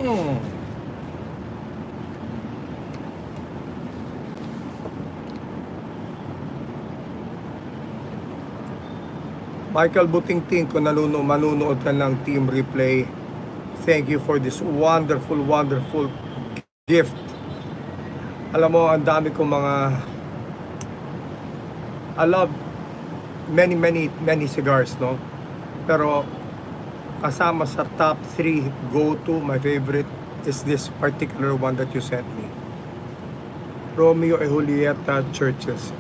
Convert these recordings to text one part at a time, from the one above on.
Mm. Michael Butingting, kung manunood ka ng team replay, thank you for this wonderful, wonderful gift. Alam mo, ang dami kong mga, I love many, many, many cigars, no? Pero kasama sa top 3 go-to, my favorite is this particular one that you sent me. Romeo and Julieta Churches.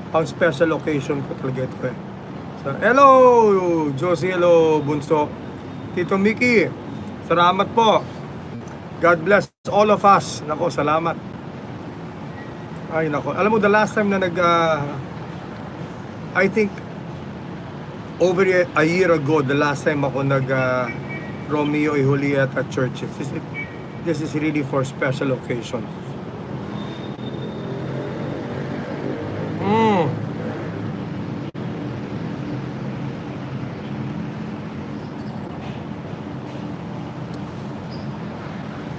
Pang special occasion ko talaga ito eh. So, hello, Josie, hello, Bunso. Tito Mickey, salamat po. God bless all of us. Nako, salamat. Ay, nako. Alam mo, the last time na I think, over a year ago, the last time ako Romeo and Julieta Churches. This is really for special occasion.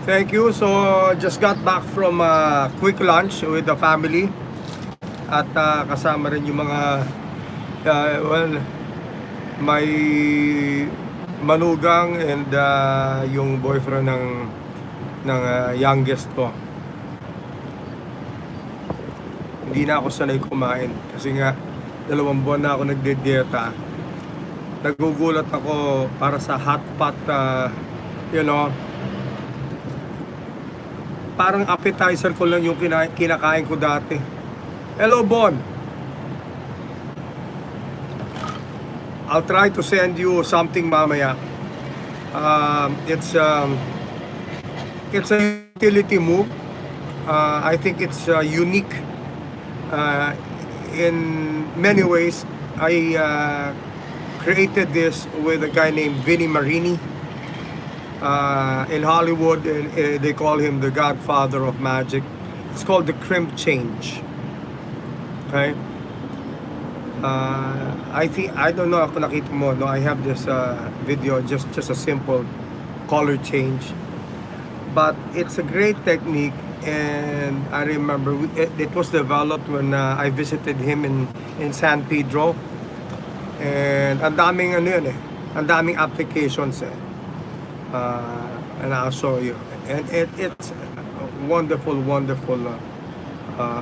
Thank you. So, just got back from quick lunch with the family. At kasama rin yung mga, well, my manugang and yung boyfriend ng youngest ko. Hindi na ako sanay kumain kasi nga 2 buwan na ako nagde-dieta. Nagugulat ako para sa hot pot, you know, parang appetizer ko lang yung kinakain ko dati. Hello, Bon. I'll try to send you something mamaya. It's a utility move. I think it's unique. In many ways, I created this with a guy named Vinnie Marini. In Hollywood, they call him the godfather of magic. It's called the crimp change. Okay? I don't know if nakita mo, no, I have this video, just a simple color change. But it's a great technique, and I remember it was developed when I visited him in San Pedro. And ang daming ang daming applications and I'll show you. And it's a wonderful, wonderful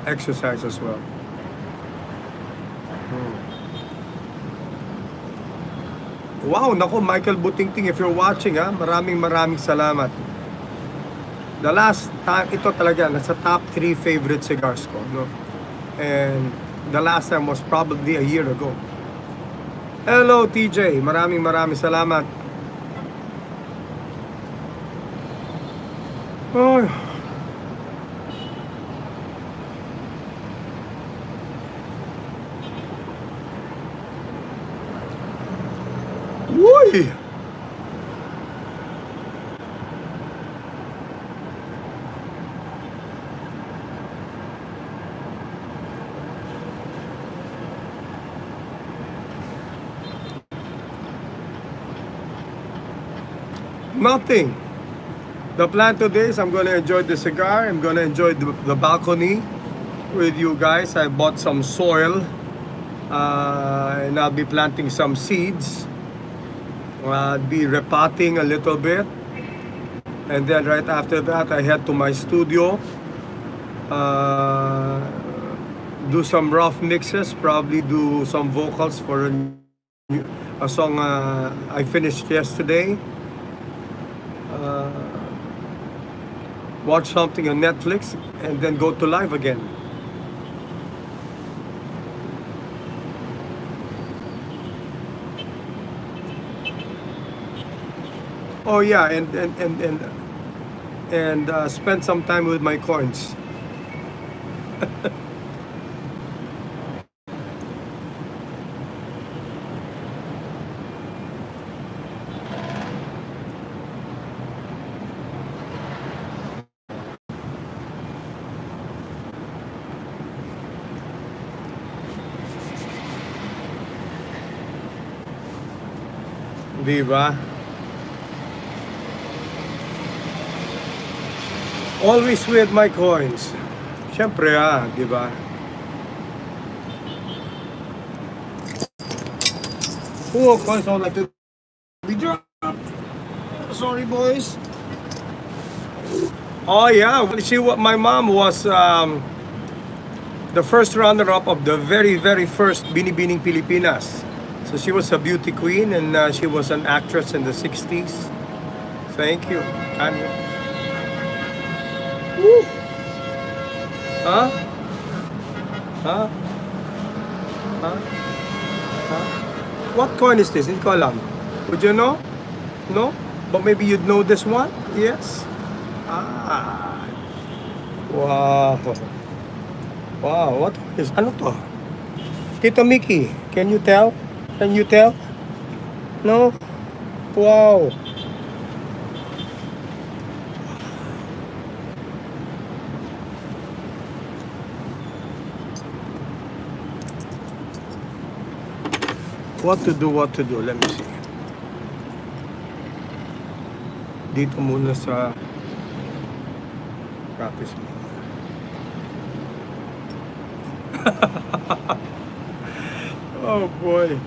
exercise as well. Wow, nako, Michael Butingting, if you're watching, maraming salamat. The last time, ito talaga, nasa top 3 favorite cigars ko, no? And the last time was probably a year ago. Hello, TJ, maraming salamat. Oh. Uy! Nothing. The plan today is I'm going to enjoy the cigar. I'm going to enjoy the balcony with you guys. I bought some soil and I'll be planting some seeds. I'll be repotting a little bit. And then right after that, I head to my studio. Do some rough mixes, probably do some vocals for a song I finished yesterday. Watch something on Netflix and then go to live again. Oh yeah, and spend some time with my coins. Di ba? Always with my coins. Siyempre di ba? Who of course don't like to be dropped. Sorry, boys. Oh yeah, my mom was the first runner-up of the very, very first Binibining Pilipinas. So she was a beauty queen, and she was an actress in the 60s. Thank you, Tanya. Woo! Huh? Huh? Huh? Huh? What coin is this? Hindi ko alam. Would you know? No? But maybe you'd know this one? Yes? Ah. Wow. Wow, what is, ano to? Tito Mickey, can you tell? Can you tell? No? Wow. What to do? Let me see. Dito muna sa practice mo. Oh boy.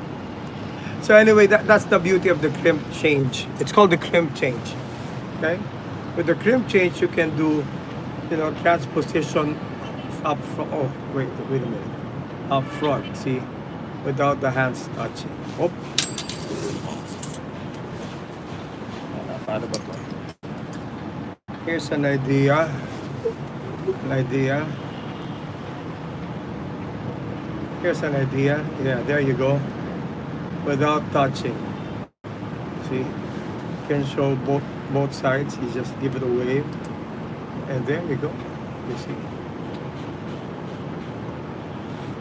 So anyway, that's the beauty of the crimp change. It's called the crimp change. Okay? With the crimp change, you can do, transposition up front. Oh, wait a minute. Up front, see? Without the hands touching. Oh. Paano ba to? Here's an idea. Here's an idea. Yeah, there you go. Without touching. See? You can show both sides. You just give it a wave. And there you go. You see?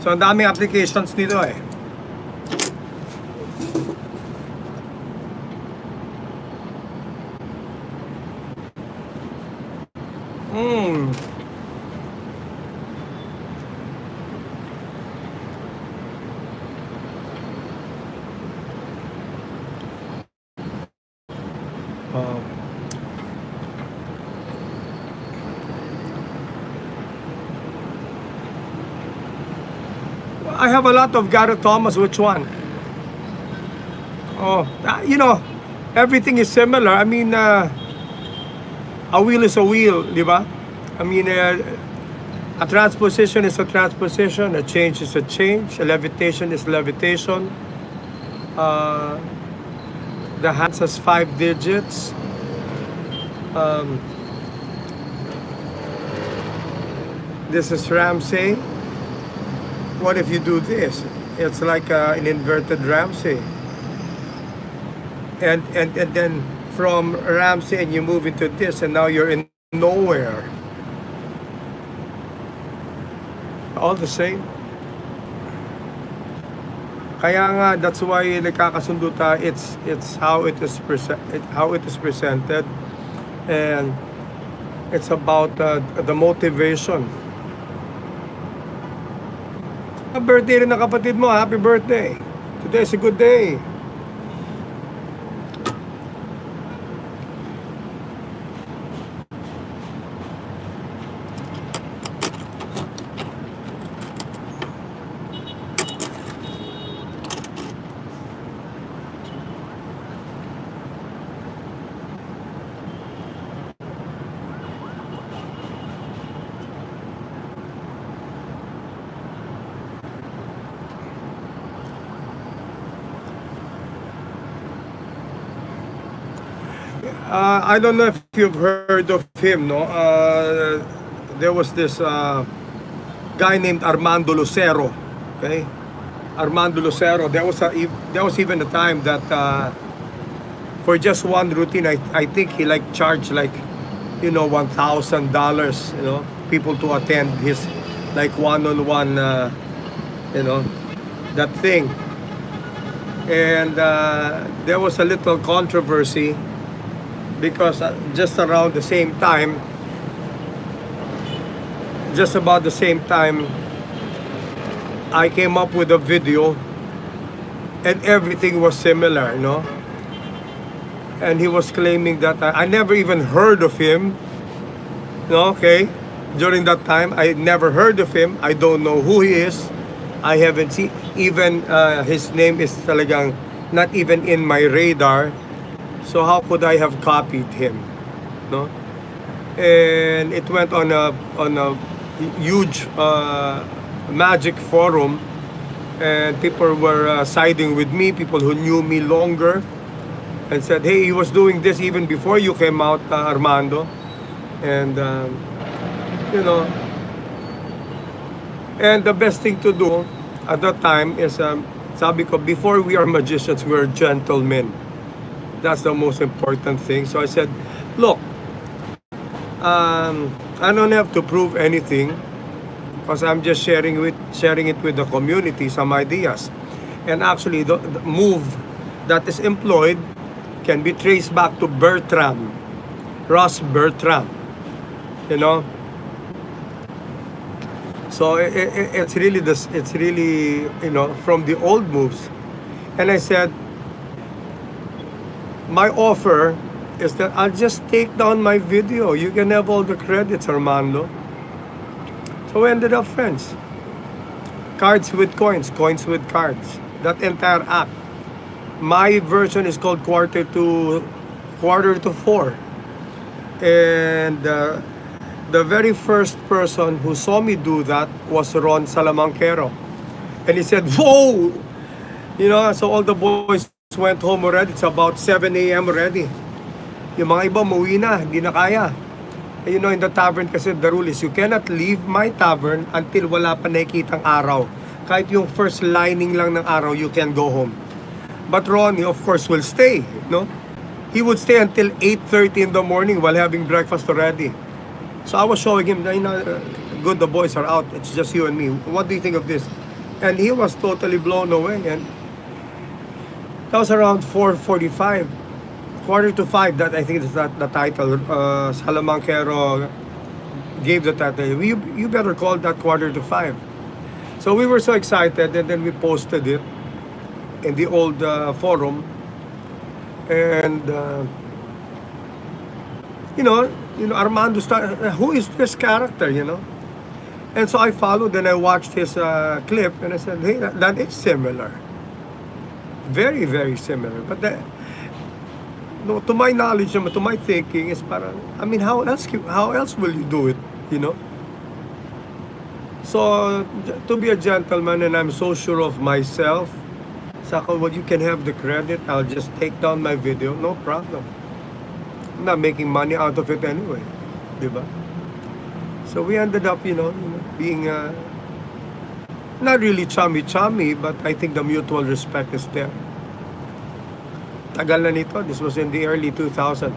So, ang daming applications nito eh. I have a lot of Garrett Thomas. Which one? Oh, everything is similar. I mean, a wheel is a wheel, di ba? I mean, a transposition is a transposition, a change is a change, a levitation is levitation. The hands has 5 digits. This is Ramsey. What if you do this? It's like an inverted Ramsey. And then from Ramsey and you move into this, and now you're in nowhere. All the same. Kaya nga, that's why nagkakasundo tayo. It's how it is presented, and it's about the motivation. Birthday rin ng kapatid mo. Happy birthday. Today is a good day. I don't know if you've heard of him, no? There was this guy named Armando Lucero, okay? Armando Lucero. There was even a time that for just one routine, I think he charged $1,000, people to attend his one-on-one, that thing. And there was a little controversy because just about the same time, I came up with a video and everything was similar, And he was claiming that I never even heard of him. Okay. During that time, I never heard of him. I don't know who he is. I haven't seen, even his name is talagang not even in my radar. So how could I have copied him? No? And it went on a huge magic forum, and people were siding with me, people who knew me longer, and said, hey, he was doing this even before you came out, Armando. And you know, and the best thing to do at that time is, sabi ko, before we are magicians, we are gentlemen. That's the most important thing. So I said, look, I don't have to prove anything, because I'm just sharing it with the community, some ideas. And actually, the move that is employed can be traced back to Bertram, Ross Bertram. You know, so it's really this. It's really, from the old moves. And I said, my offer is that I'll just take down my video. You can have all the credits, Armando. So we ended up friends. Cards with coins, coins with cards. That entire act. My version is called quarter to four. And the very first person who saw me do that was Ron Salamanquero. And he said, whoa! So all the boys went home already. It's about 7 a.m. already. Yung mga iba, umuwi na, hindi na kaya. In the tavern kasi, the rule is you cannot leave my tavern until wala pa nakikitang araw. Kahit yung first lining lang ng araw, you can go home. But Ronnie, of course, will stay, no? He would stay until 8:30 in the morning while having breakfast already. So I was showing him, good, the boys are out. It's just you and me. What do you think of this? And he was totally blown away. And that was around 4:45. Quarter to 5, that I think is that the title. Salamanquero gave the title. You better call that quarter to 5. So we were so excited, and then we posted it in the old forum. And Armando started, who is this character, And so I followed and I watched his clip, and I said, hey, that is similar. Very, very similar. But to my knowledge, to my thinking, is parang, how else will you do it, So, to be a gentleman, and I'm so sure of myself, Sako, well, you can have the credit, I'll just take down my video, no problem. I'm not making money out of it anyway, diba? So we ended up, being not really chummy, but I think the mutual respect is there. Tagal na nito. This was in the early 2000.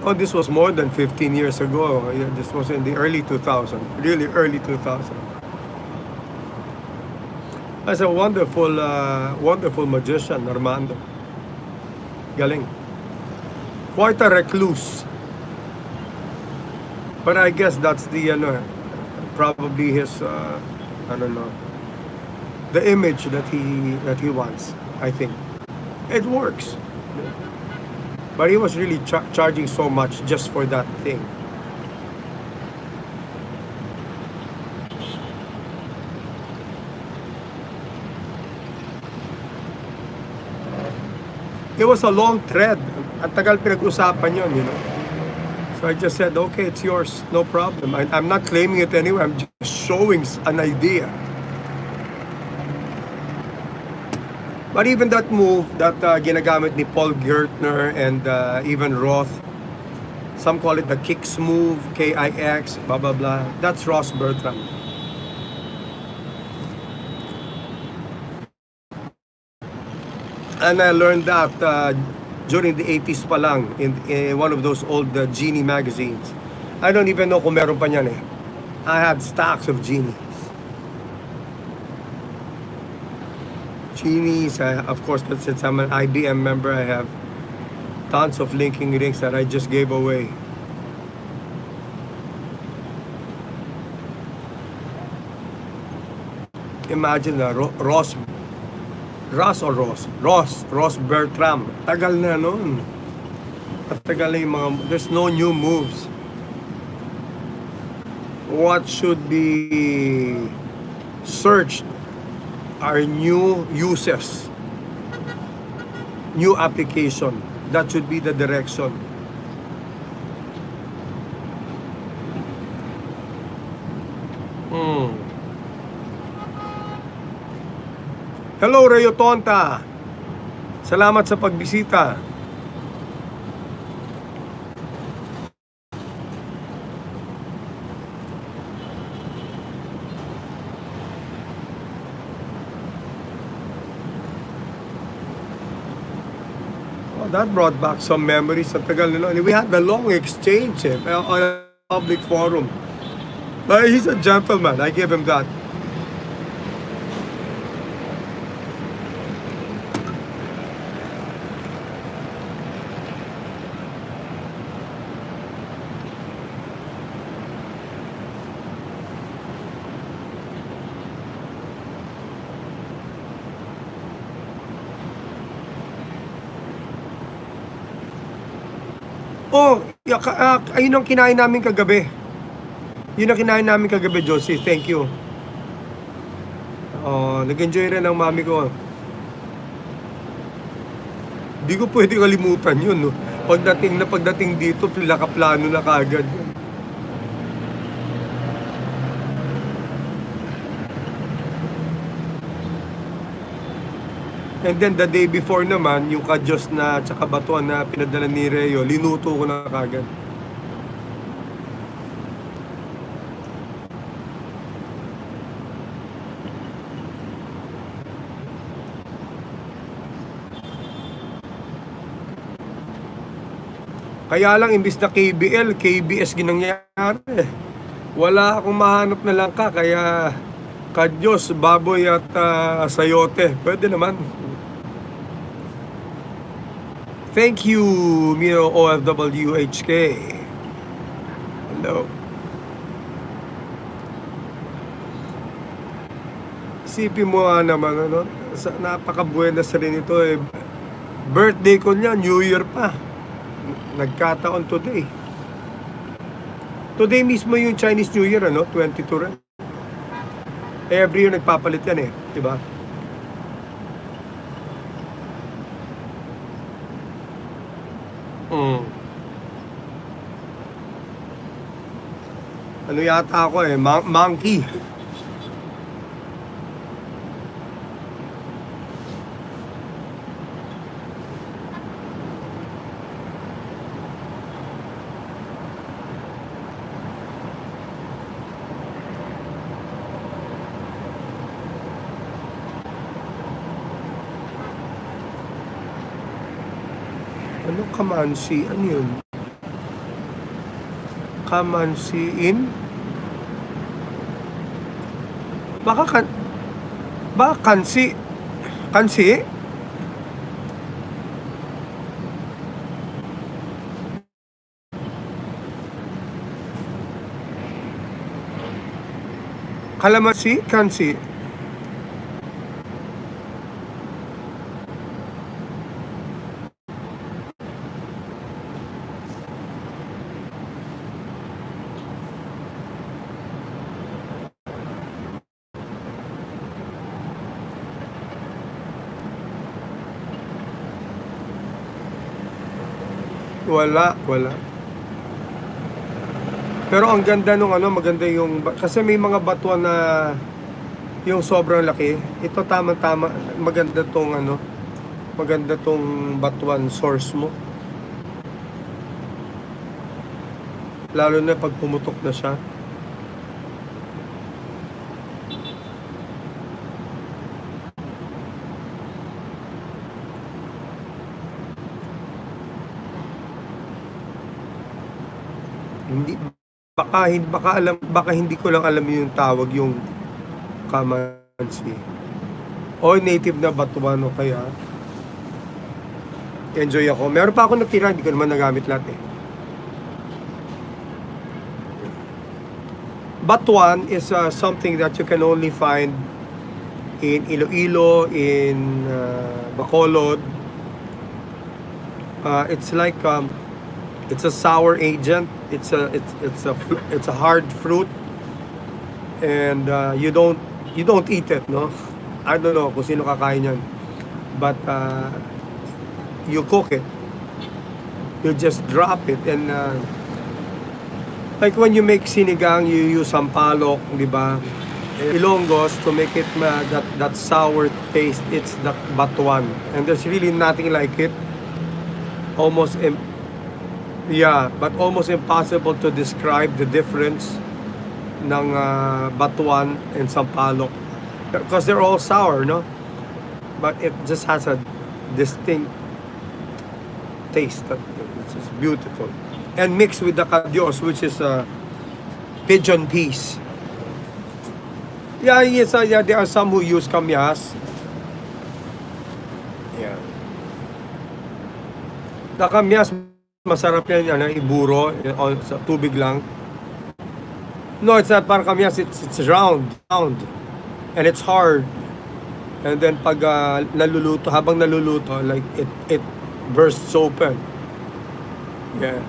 Oh, this was more than 15 years ago. Yeah, this was in the early 2000. Really early 2000. As a wonderful, wonderful magician, Armando. Galing. Quite a recluse. But I guess that's the, probably his, I don't know, the image that he wants, I think. It works. But he was really charging so much just for that thing. It was a long thread. Ang tagal pinag-usapan yun, So I just said, okay, it's yours, no problem. I'm not claiming it anyway, I'm just showing an idea. But even that move that ginagamit ni Paul Gertner and even Roth, some call it the kicks move, K-I-X, blah, blah, blah. That's Ross Bertram. And I learned that during the 80s pa lang in one of those old Genie magazines. I don't even know kung meron pa niyan eh. I had stacks of Genies. Genies, of course, since I'm an IBM member, I have tons of linking rings that I just gave away. imagine na Ross Bertram. Tagal na noon. Tagal na yung mga, there's no new moves. What should be searched are new uses, new application. That should be the direction. Hello, Rayo Tonta. Salamat sa pagbisita. Oh, that brought back some memories sa tagal na noon. We had a long exchange on a public forum. But he's a gentleman. I give him that. Oh, ayun ang kinain namin kagabi. Yun ang kinain namin kagabi, Josie. Thank you. Oh, nag-enjoy rin ang mami ko. Di ko pwede kalimutan yun, no? Pagdating dito, nakaplano na kaagad yun. And then the day before naman, yung kadyos na tsaka batuan na pinadala ni Reo, linuto ko na kagad. Kaya lang, imbis na KBL, KBS ginangyari. Wala akong mahanap na langka, kaya kadyos, baboy at sayote. Pwede naman. Thank you, Miro OFWHK. Hello. Isipin mo naman, ano, napakabuenas rin ito eh. Birthday ko niya, New Year pa. Nagkataon today. Today mismo yung Chinese New Year, ano, 22 rin. Every year nagpapalit yan eh, di ba? Ano yata ako eh, monkey. Ano kamansi? Ano yun? Kamansiin? Baka kansi? Kansi? Kalamansi? Kansi? Wala. Pero ang ganda nung ano, maganda yung, kasi may mga batuan na yung sobrang laki. Ito tama-tama, maganda tong ano, maganda tong batuan source mo. Lalo na pag pumutok na siya. Baka hindi ko lang alam yung tawag yung kamansi. O native na batuan o kaya enjoy ako. Meron pa ako natira, hindi ko naman nagamit lahat eh. Batuan is something that you can only find in Iloilo, in Bacolod. It's like it's a sour agent. It's a hard fruit, and you don't eat it, no? I don't know kung sino kakain yan, but you cook it. You just drop it, and like when you make sinigang, you use sampalok, di ba? Ilonggos, to make it that sour taste, it's the batuan, and there's really nothing like it. Almost yeah, but almost impossible to describe the difference ng batuan and sampalok, because they're all sour, no? But it just has a distinct taste that it's just beautiful. And mixed with the kadios, which is pigeon peas. Yeah, yes, yeah, there are some who use kamyas. Yeah. The kamyas, masarap yan, iburo sa tubig lang. No, it's not parang kamyas, it's round, and it's hard. And then pag habang naluluto, like it bursts open. Yeah.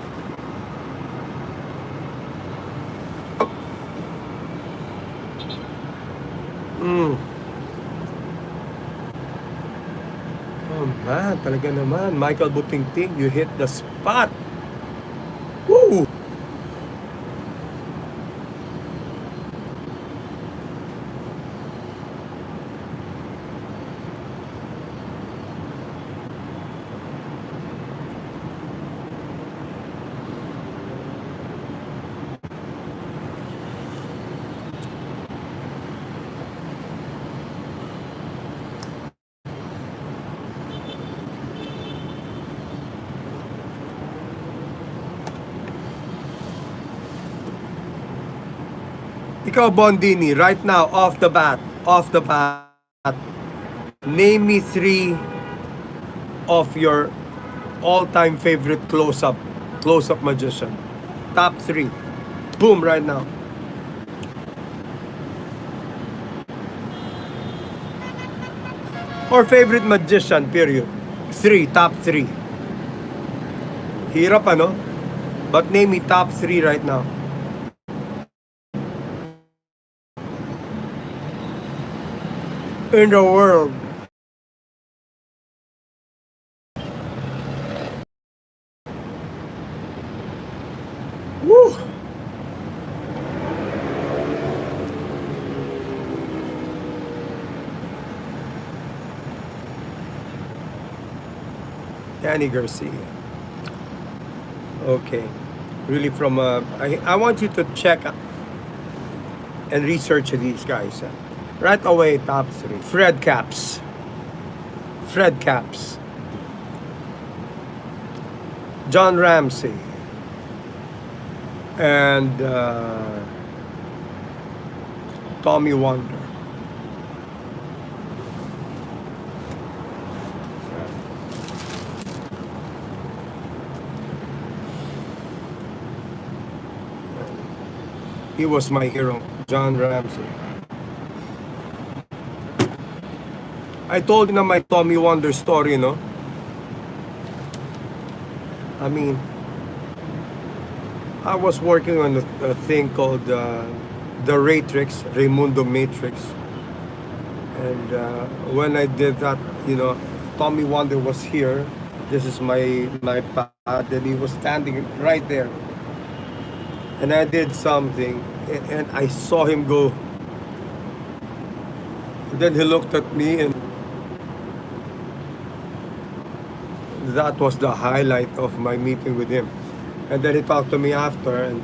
Oh man, talaga naman, Michael Butingting, you hit the spot. Woo! Ikaw, Bondini, right now, off the bat, name me 3 of your all-time favorite close-up magician. Top 3. Boom, right now. Or favorite magician, period. Top 3. Hirap, ano? But name me top 3 right now. In the world. Woo! Danny Garcia. Okay. Really from I want you to check and research these guys. Right away, top 3. Fred Caps. John Ramsey. And Tommy Wonder. He was my hero, John Ramsey. I told you na my Tommy Wonder story, no? I mean, I was working on a thing called the Raimundo Matrix. And when I did that, Tommy Wonder was here. This is my pad, and he was standing right there. And I did something, and I saw him go. And then he looked at me, and that was the highlight of my meeting with him. And then he talked to me after, and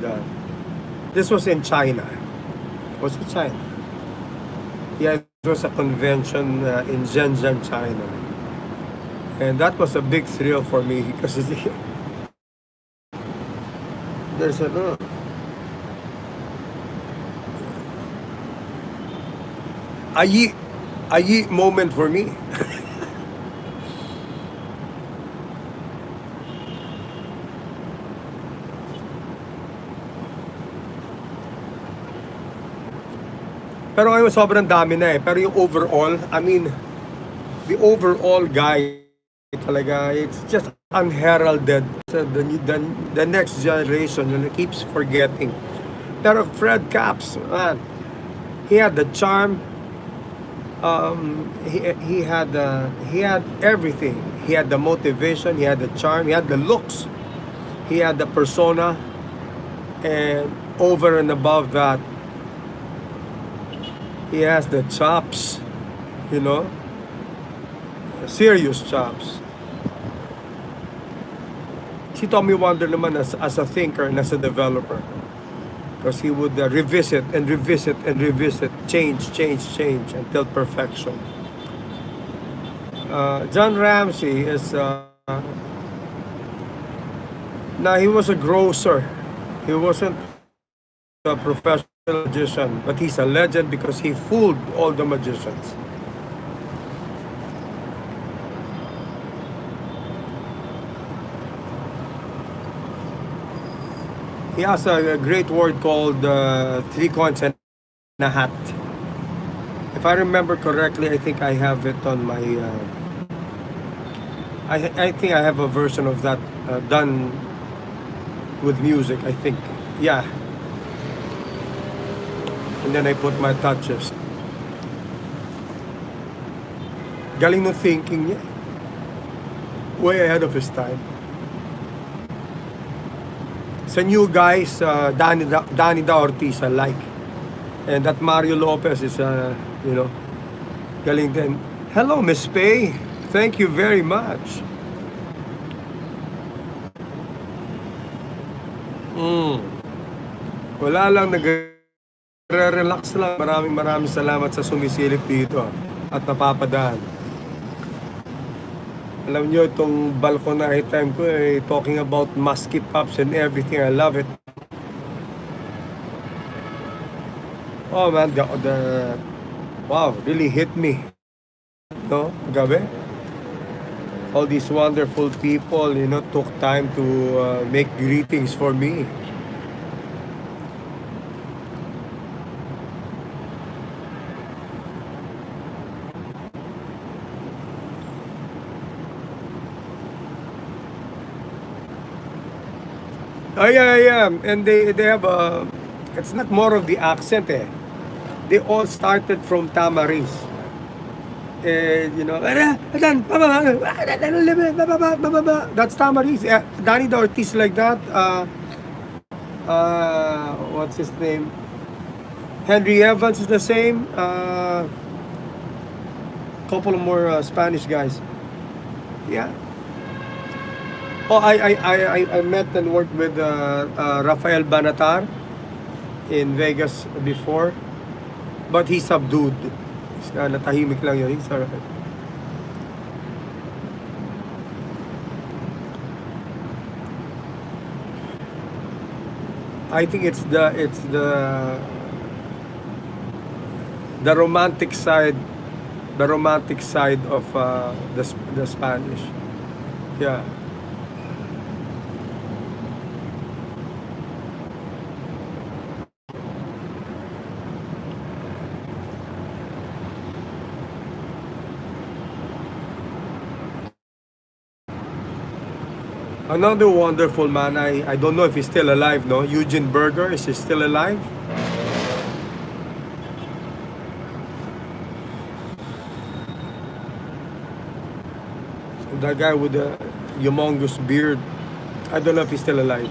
this was in China. Was it China? Yeah, it was a convention in Shenzhen, China. And that was a big thrill for me because there's a yeet moment for me. Pero ngayon sobrang dami na eh. Pero yung overall, I mean, the overall guy talaga, it's just unheralded. So the next generation keeps forgetting. Pero Fred Caps, man, he had the charm. He had everything. He had the motivation. He had the charm. He had the looks. He had the persona. And over and above that, he has the chops. You know, serious chops. Si Tommy Wonder naman as a thinker and as a developer. Because he would revisit and revisit and revisit, change until perfection. John Ramsey is now he was a grocer. He wasn't a professional magician, but he's a legend because he fooled all the magicians. He has a great word called 3 coins and a hat. If I remember correctly, I think I have it on my. I think I have a version of that done with music. I think, yeah. And then I put my touches. Galing no thinking niya. Way ahead of his time. Sa new guys, Danny Da Ortiz, I like. And that Mario Lopez is, galing din. Hello, Miss Pei. Thank you very much. Wala lang, nagre-relax lang. Maraming salamat sa sumisilip dito at napapadaan. Alam nyo, itong Balkonahe time ko talking about musky pops and everything. I love it. Oh man, wow, really hit me. No, gabi. All these wonderful people, took time to make greetings for me. Oh yeah. And they have it's not more of the accent eh. They all started from Tamariz. That's Tamariz. Danny Da Ortiz like that. What's his name? Henry Evans is the same. Couple of more Spanish guys. Yeah. Oh, I met and worked with Rafael Banatar in Vegas before, but he's subdued. Natahimik lang yun. He's alright. I think it's the romantic side, of the Spanish. Yeah. Another wonderful man, I don't know if he's still alive, no? Eugene Berger, is he still alive? That guy with the humongous beard, I don't know if he's still alive.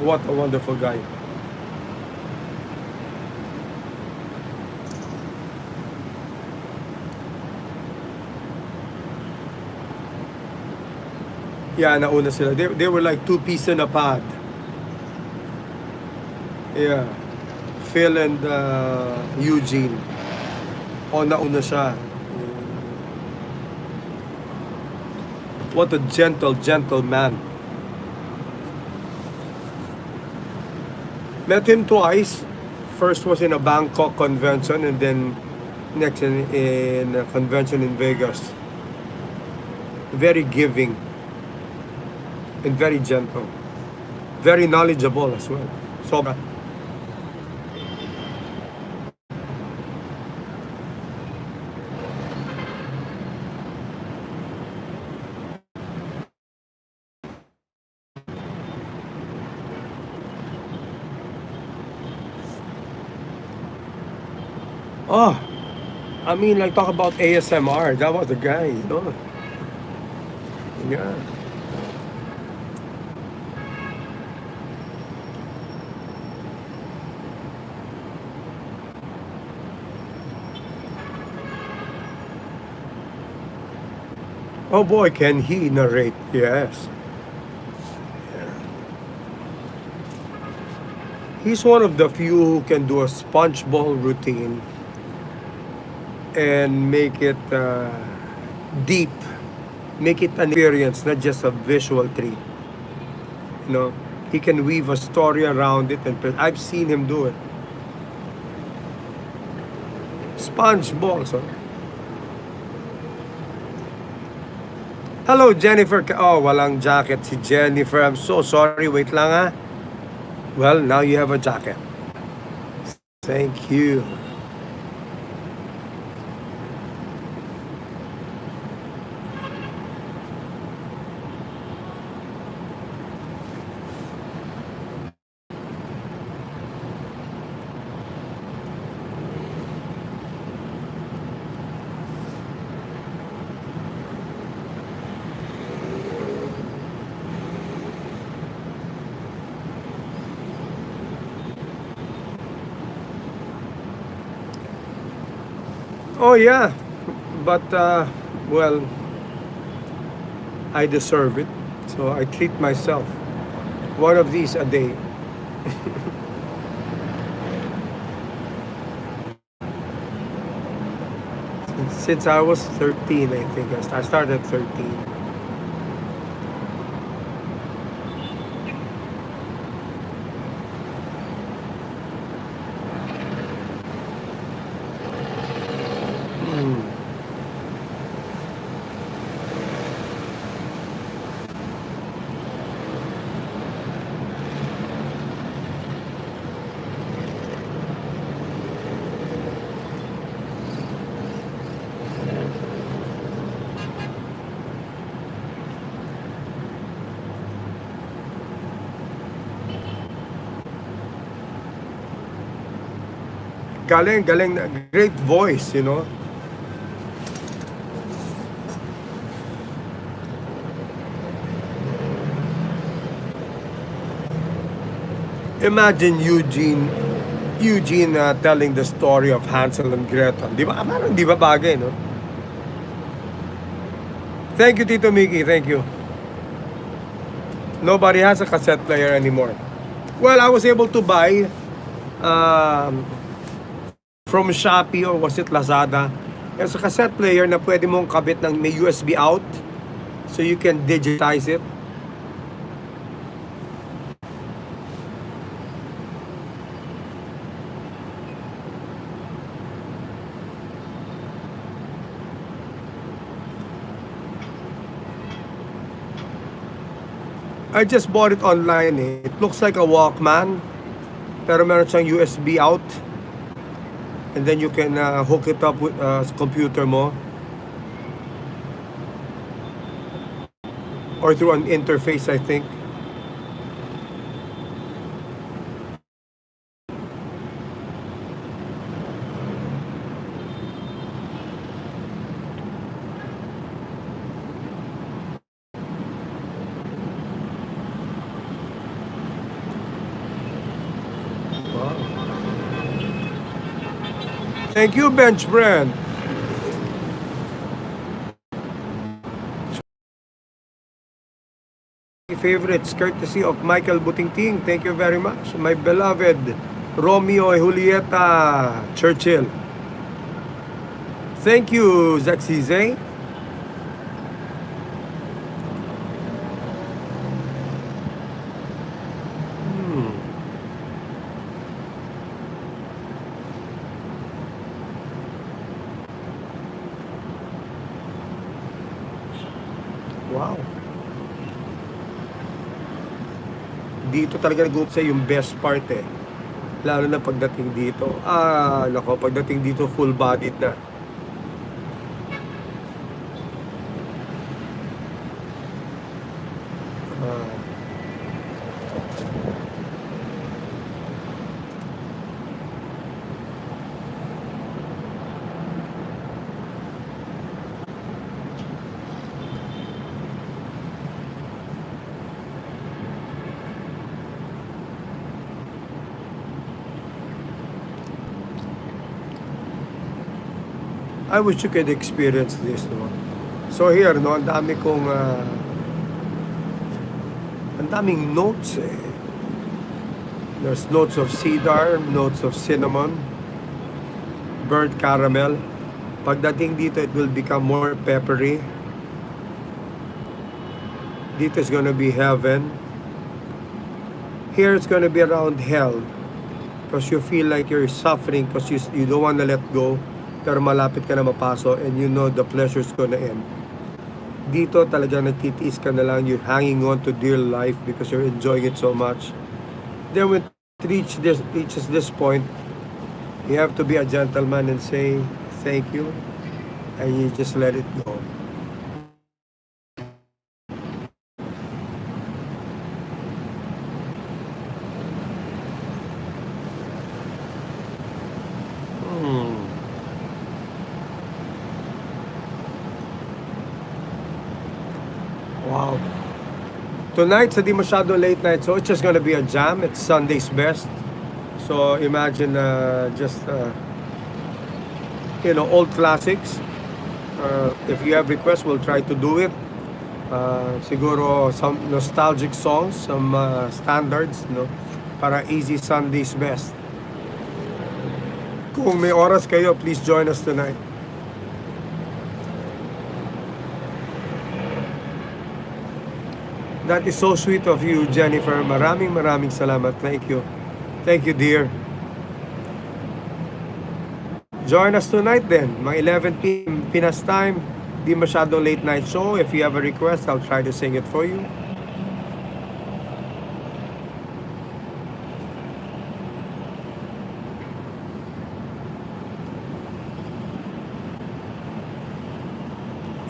What a wonderful guy. Yeah, nauna sila. They were like two peas in a pod. Yeah. Phil and Eugene. O, nauna siya. What a gentle man. Met him twice. First was in a Bangkok convention and then next in a convention in Vegas. Very giving. And very gentle. Very knowledgeable as well. Sobra. Oh, I mean, like talk about ASMR. That was the guy, you know. Yeah. Oh boy, can he narrate? Yes. He's one of the few who can do a sponge ball routine and make it deep, make it an experience, not just a visual treat. You know, he can weave a story around it, and I've seen him do it. Sponge balls. Huh? Hello, Jennifer. Oh, walang jacket si Jennifer. I'm so sorry. Wait lang ah. Well, now you have a jacket. Thank you. Oh yeah, but well, I deserve it, so I treat myself. One of these a day. Since I was 13, I think I started at 13. Galing, galing, great voice, you know. Imagine Eugene telling the story of Hansel and Gretel. Di ba? Parang di ba bagay, no? Thank you, Tito Mickey. Thank you. Nobody has a cassette player anymore. Well, I was able to buy um, from Shopee or was it Lazada. There's a cassette player na pwede mong kabit ng may USB out so you can digitize it. I just bought it online eh. It looks like a Walkman pero meron siyang USB out and then you can hook it up with sa computer mo or through an interface, I think. Thank you, Bench Brand. Favorites, courtesy of Michael Butingting. Thank you very much. My beloved Romeo and Julieta Churchill. Thank you, Zaxize. Wow. Dito talaga nag-umpisa yung best part eh. Lalo na pagdating dito. Nako, pagdating dito full-bodied na. I wish you could experience this, no? So here, no, ang daming notes eh. There's notes of cedar, notes of cinnamon, burnt caramel. Pagdating dito, it will become more peppery. Dito is gonna be heaven. Here it's gonna be around hell. Because you feel like you're suffering because you don't want to let go. Pero malapit ka na mapaso and you know the pleasure's gonna end. Dito talaga nagtitiis ka na lang. You're hanging on to dear life because you're enjoying it so much. Then when it reaches this point, you have to be a gentleman and say thank you, and you just let it go. Wow. Tonight's a di masyado late night, so it's just gonna be a jam. It's Sunday's best. So imagine old classics. If you have requests, we'll try to do it. Siguro some nostalgic songs, some standards, no? Para easy Sunday's best. Kung may oras kayo, please join us tonight. That is so sweet of you, Jennifer. Maraming salamat. Thank you. Thank you, dear. Join us tonight then, mga 11 p.m. Pinas time. Di masyado late night show. If you have a request, I'll try to sing it for you.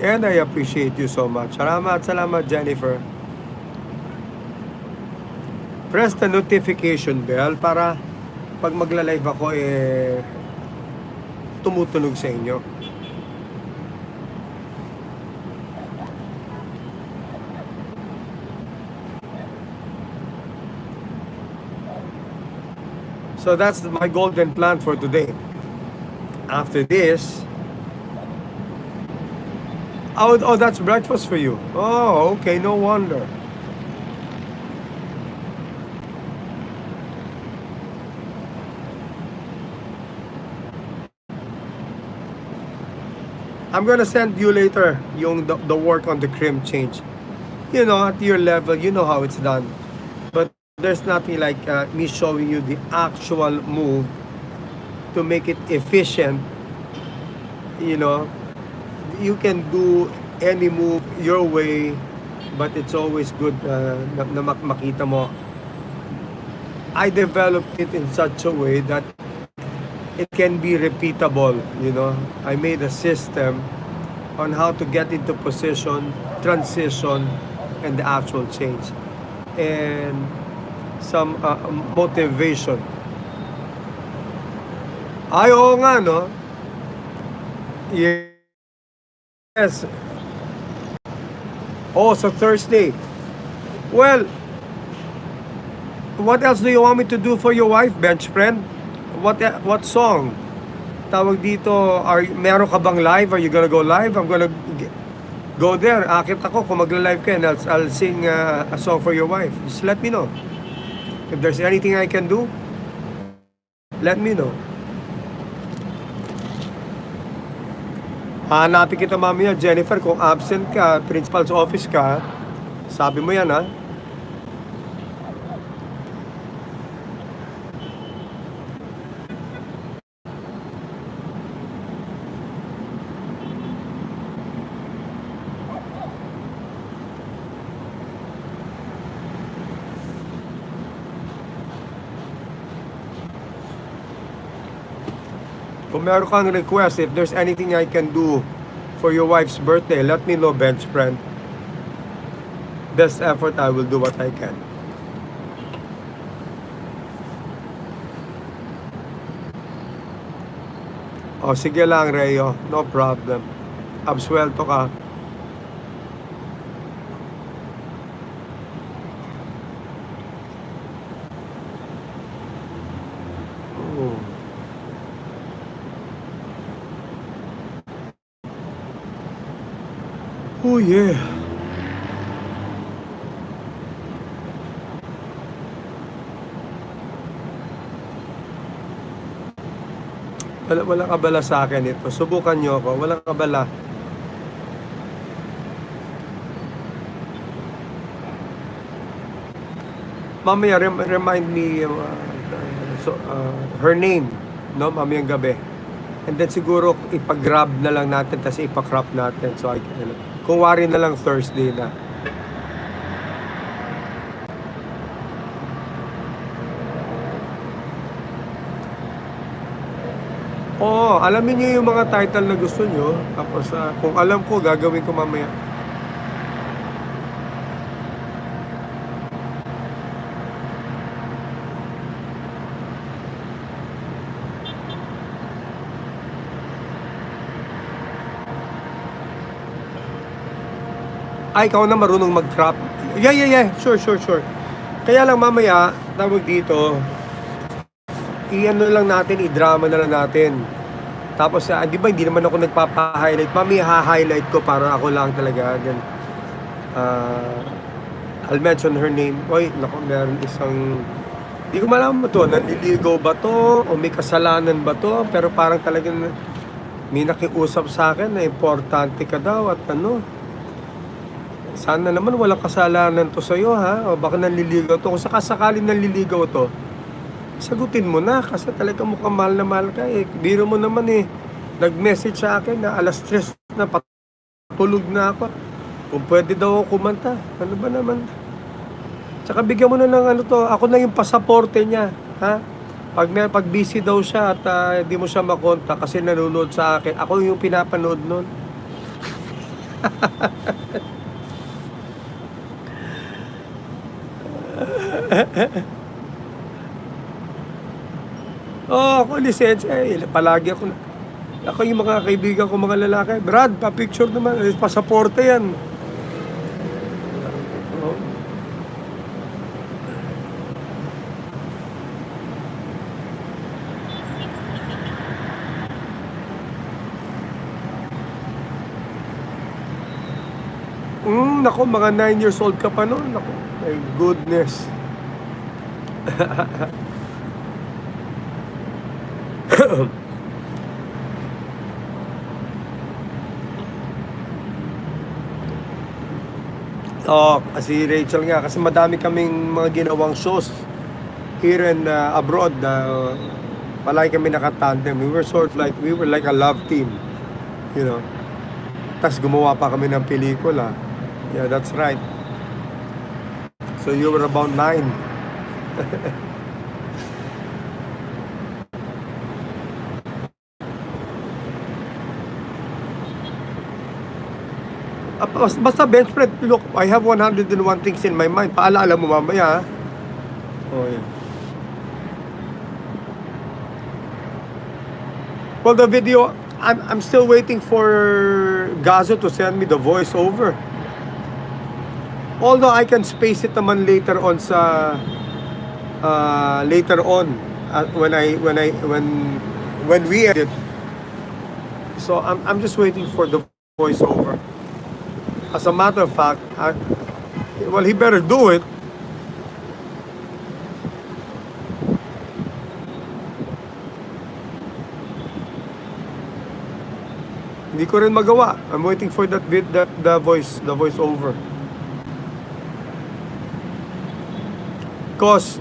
And I appreciate you so much. Salamat, Jennifer. Press the notification bell para pag magla-live ako tumutunog sa inyo. So that's my golden plan for today. After this, oh, that's breakfast for you. Oh, okay, no wonder. I'm gonna send you later the work on the crim change. You know, at your level, you know how it's done. But there's nothing like me showing you the actual move to make it efficient. You know, you can do any move your way, but it's always good na makita mo. I developed it in such a way that it can be repeatable, you know. I made a system on how to get into position, transition, and the actual change. And some motivation. Ay, oo nga, no? Yes. Oh, so Thursday. Well, what else do you want me to do for your wife, bench friend? What song? Tawag dito, meron ka bang live? Are you gonna go live? I'm gonna go there. Akit ako kung magla-live ka and I'll sing a song for your wife. Just let me know. If there's anything I can do, let me know. Hanapin kita mamaya, Jennifer, kung absent ka, principal's office ka, sabi mo yan, ha? Kung meron kang request, if there's anything I can do for your wife's birthday, let me know, bench friend. Best effort, I will do what I can. Oh, sige lang, Reo. No problem. Absuelto ka. Oh yeah. Walang abala sa akin ito. Subukan nyo ako. Walang abala. Mamaya, remind me her name, no? Mamayang gabi. And then siguro ipag-grab na lang natin, tapos ipa-crop natin. So, kung wari na lang Thursday na. Oo, alamin niyo yung mga title na gusto niyo. Tapos, kung alam ko, gagawin ko mamaya. Ay, ikaw na marunong mag-crop. Yeah. Sure. Kaya lang mamaya, tawag dito, i-ano lang natin, i-drama na lang natin. Tapos, di ba, hindi naman ako nagpapa-highlight. Mamaya, ha-highlight ko para ako lang talaga. Then, I'll mention her name. Oy, naku, meron isang... Hindi ko malaman to, nanliligaw ba to? O may kasalanan ba to? Pero parang talagang may nakiusap sa akin na importante ka daw at ano. Sana naman walang kasalanan to sa'yo, ha? O baka nanliligaw to. Kung sakasakaling nanliligaw to, sagutin mo na kasi talaga mukhang mahal na mahal ka eh. Biro mo naman eh. Nag-message sa akin na alas 3 na patulog na ako. Kung pwede daw ako kumanta. Ano ba naman? Tsaka bigyan mo na ng ano to. Ako na yung pasaporte niya, ha? Pag busy daw siya at hindi mo siya makontak kasi nanonood sa akin, ako yung pinapanood nun. Ako lisensya eh. Palagi ako yung mga kaibigan ko mga lalaki. Brad, pa-picture naman. Pasaporte yan. Nako, mga 9 years old ka pa noon. Nako, my goodness. Si Rachel nga, kasi madami kaming mga ginawang shows here and abroad. Palagi kami nakatandem. We were like a love team, you know. Tapos gumawa pa kami ng pelikula. Yeah, that's right. So you were about 9. Basta bench press. Look, I have 101 things in my mind. Paalaala mo mamaya, ha? Oh, yeah. Well, the video, I'm still waiting for Gazo to send me the voiceover. Although I can space it naman later on when we edit. So I'm just waiting for the voiceover. As a matter of fact, well, he better do it. Hindi ko rin magawa. I'm waiting for the voiceover. Because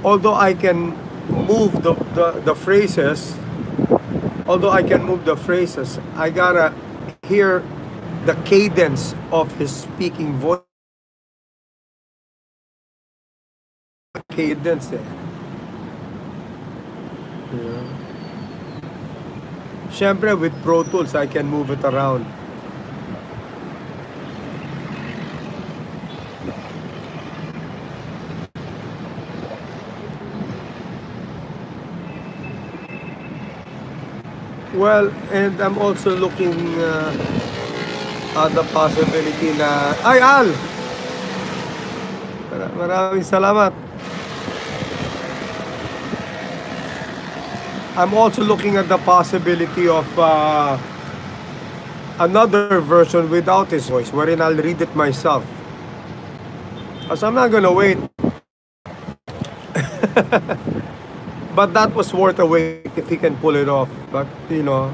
although I can move the phrases, I gotta hear the cadence of his speaking voice. Cadence eh. Yeah. Siyempre, with Pro Tools, I can move it around. Well, and I'm also looking at the possibility na... Ay, Al! Maraming salamat. I'm also looking at the possibility of another version without his voice, wherein I'll read it myself. Because I'm not gonna wait. But that was worth a wait if he can pull it off. But, you know,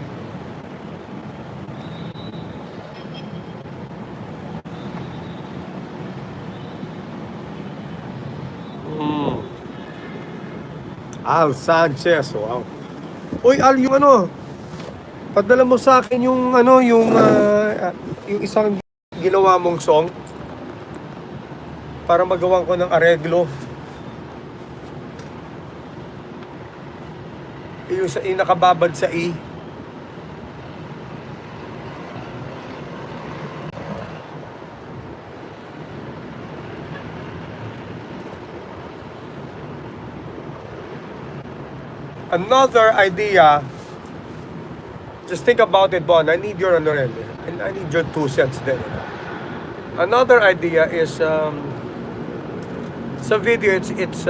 Al Sanchez, wow. Uy, Al, yung ano, padala mo sa akin yung ano, yung isang ginawa mong song para magawan ko ng areglo. Yung nakababad sa E. Another idea, just think about it, Bon. I need your ano rin. I need your 2 cents din. Another idea is sa video it's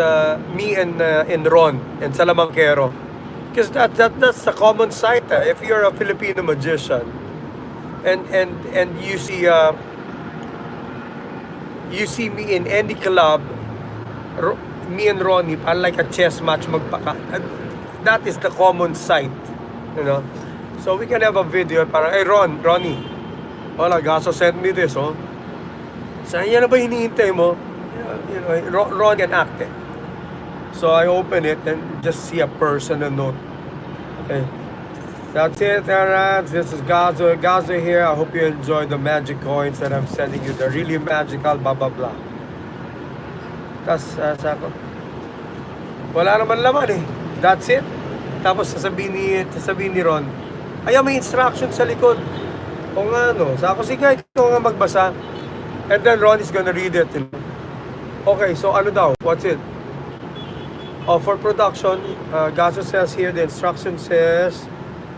me and Ron and Salamangkero. Because that's the common sight. If you're a Filipino magician and you see me in any club, me and Ronnie, like a chess match magpaka. That is the common sight, you know. So we can have a video parang, hey Ronnie, wala, Gaso sent me this, oh. Saan yan na ba hinihintay mo? You know, Ron can act it. So I open it and just see a person and note. Okay. That's it, Arabs. This is Gazo. Gazo here. I hope you enjoy the magic coins that I'm sending you. They're really magical, blah, blah, blah. Tapos, ako, wala naman laman eh. That's it. Tapos sasabihin ni Ron, ay, may instruction sa likod. O nga, no. Sa ako, sige, ikaw nga magbasa. And then Ron is gonna read it. Okay, so ano daw? What's it? Oh, for production, Gazo says here, the instruction says,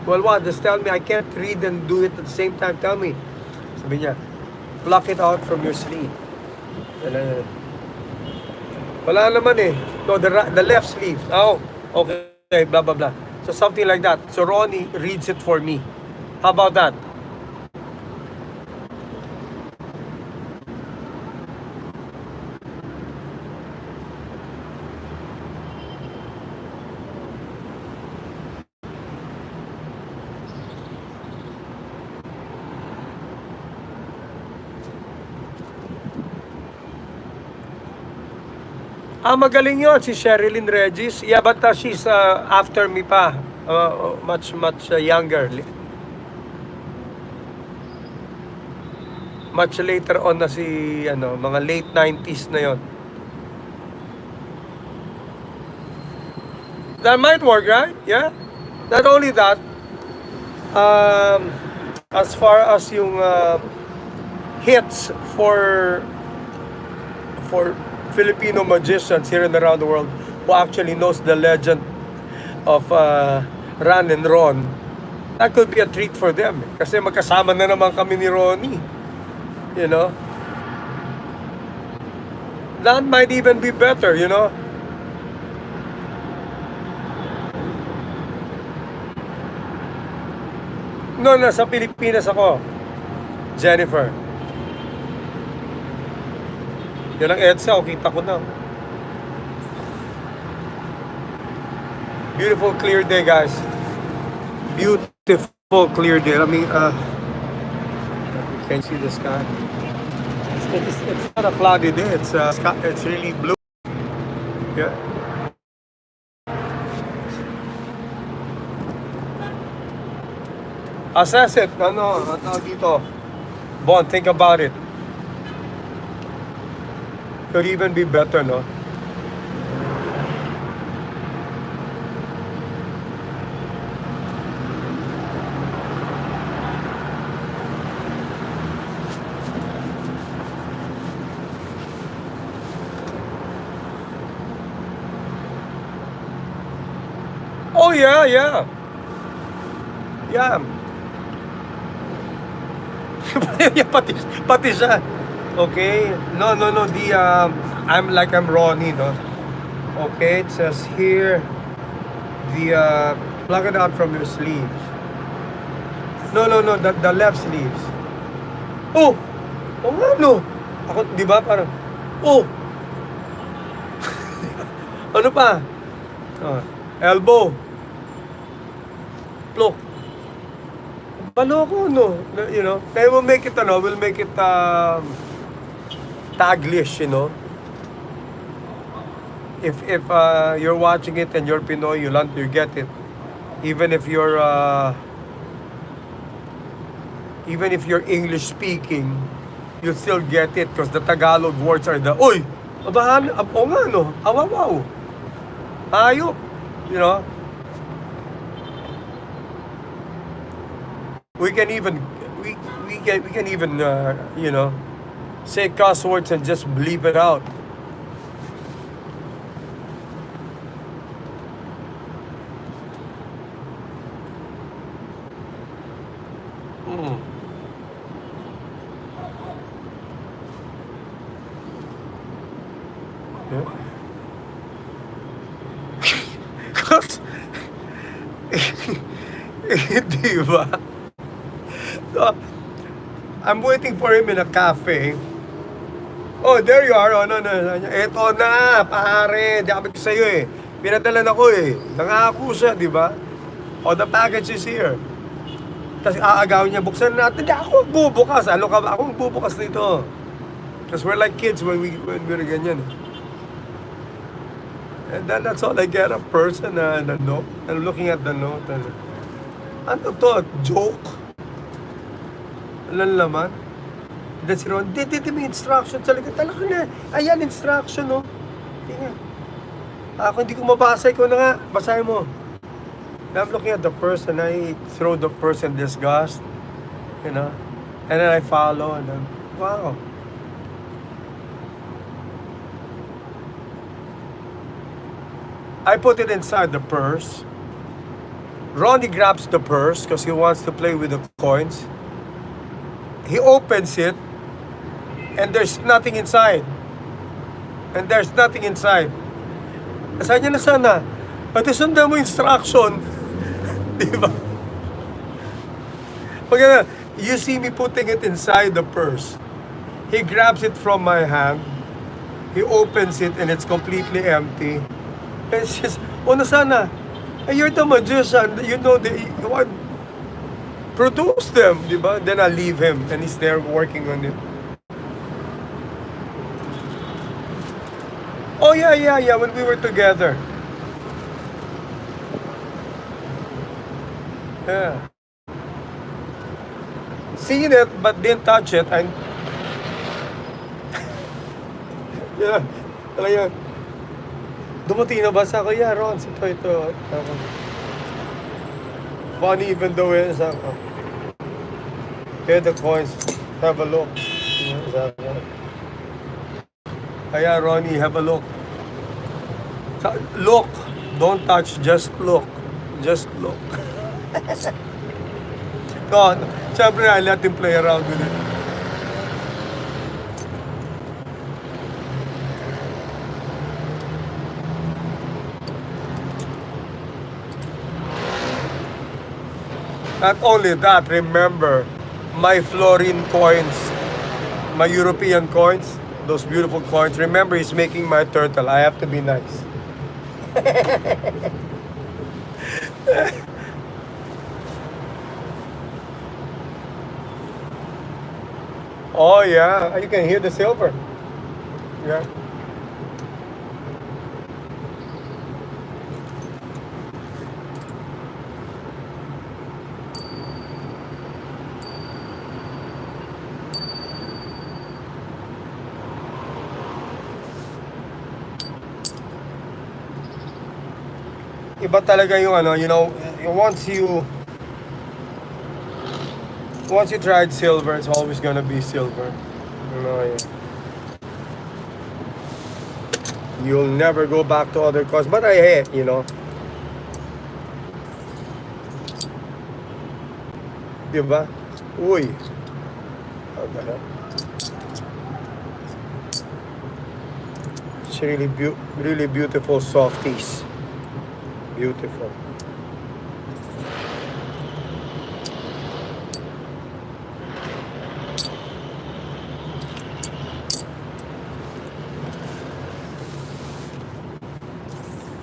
well, what? Just tell me, I can't read and do it at the same time. Tell me. Sabi niya, pluck it out from your sleeve. Wala naman eh. No, the left sleeve. Oh, okay, blah, blah, blah. So something like that. So Ronnie reads it for me. How about that? Magaling yun, si Sherilyn Regis. Yeah, but she's after me pa. Much younger. Much later on na si, mga late 90s na yon. That might work, right? Yeah? Not only that, as far as yung hits for Filipino magicians here and around the world who actually knows the legend of Ran and Ron, that could be a treat for them. Kasi magkasama na naman kami ni Ronnie. You know? That might even be better, you know? No, sa Pilipinas ako. Jennifer. Yan ang EDSA, kita ko na. Beautiful clear day, guys. Beautiful clear day. I mean, you can see the sky. It's not a cloudy day. It's really blue. Yeah. Assess it. Ano dito? Bon, think about it. Could even be better, no? Oh yeah. Yeah. pati siya. Okay. No. I'm Ronnie, no. Okay, it says here, the plug it out from your sleeves. No, the left sleeves. Oh! Oh nga, no? Ako, di ba, parang, oh! Ano pa? Ah, elbow. Look. Baloko, no? You know? Kaya we'll make it, we'll make it, Taglish, you know? If you're watching it and you're Pinoy, you get it. Even if you're English speaking, you still get it because the Tagalog words are the Uy! Abahan, o nga no, awawaw. Ayop, you know. We can even you know, say cuss words and just bleep it out. Mm. Yeah. Diba? So, I'm waiting for him in a cafe. Oh, there you are. Oh, no. Eto na, pare. Di kami sa'yo eh. Pinadalan ako eh. Nangako siya, di ba? Oh, the package is here. Tapos aagawin niya, buksan natin. Di ako magbubukas. Ano ka ba? Ako magbubukas dito. Because we're like kids when we're ganyan. And then that's all I get, a person na note. I'm looking at the note. Ano to? Joke? Alam laman? That's it. Hindi may instruction talaga. Talaga na. Ayan, instruction, no? Tingnan. Ako hindi ko mabasa. Ikaw na nga. Basahin mo. I'm looking at the person. I throw the person disgust. You know? And then I follow. And then, wow. I put it inside the purse. Ronnie grabs the purse because he wants to play with the coins. He opens it, and there's nothing inside. Sabi niya na sana, pati sundan mo instruction. Diba? Pag you see me putting it inside the purse. He grabs it from my hand. He opens it, and it's completely empty. And he says, na sana. You're the magician. You know, you want produce them, di ba? Then I leave him, and he's there working on it. Oh yeah, when we were together. Yeah. Seen it, but didn't touch it. And yeah, talaga. Dumating na ba sa kuya, Ron? Ito. Funny even though it's here the coins. Have a look. Kaya Ronnie, have a look. Look. Don't touch, just look. Just look. No, syempre I let him play around with it. Not only that, remember, my Florin coins, my European coins, those beautiful coins, remember he's making my turtle. I have to be nice. Oh yeah, you can hear the silver. Yeah. Iba talaga yung you know, once you tried silver, it's always gonna be silver. You know, yeah. You'll never go back to other coins, but I hate, you know. Diba? Uy. What the hell? It's really beautiful softies. Beautiful.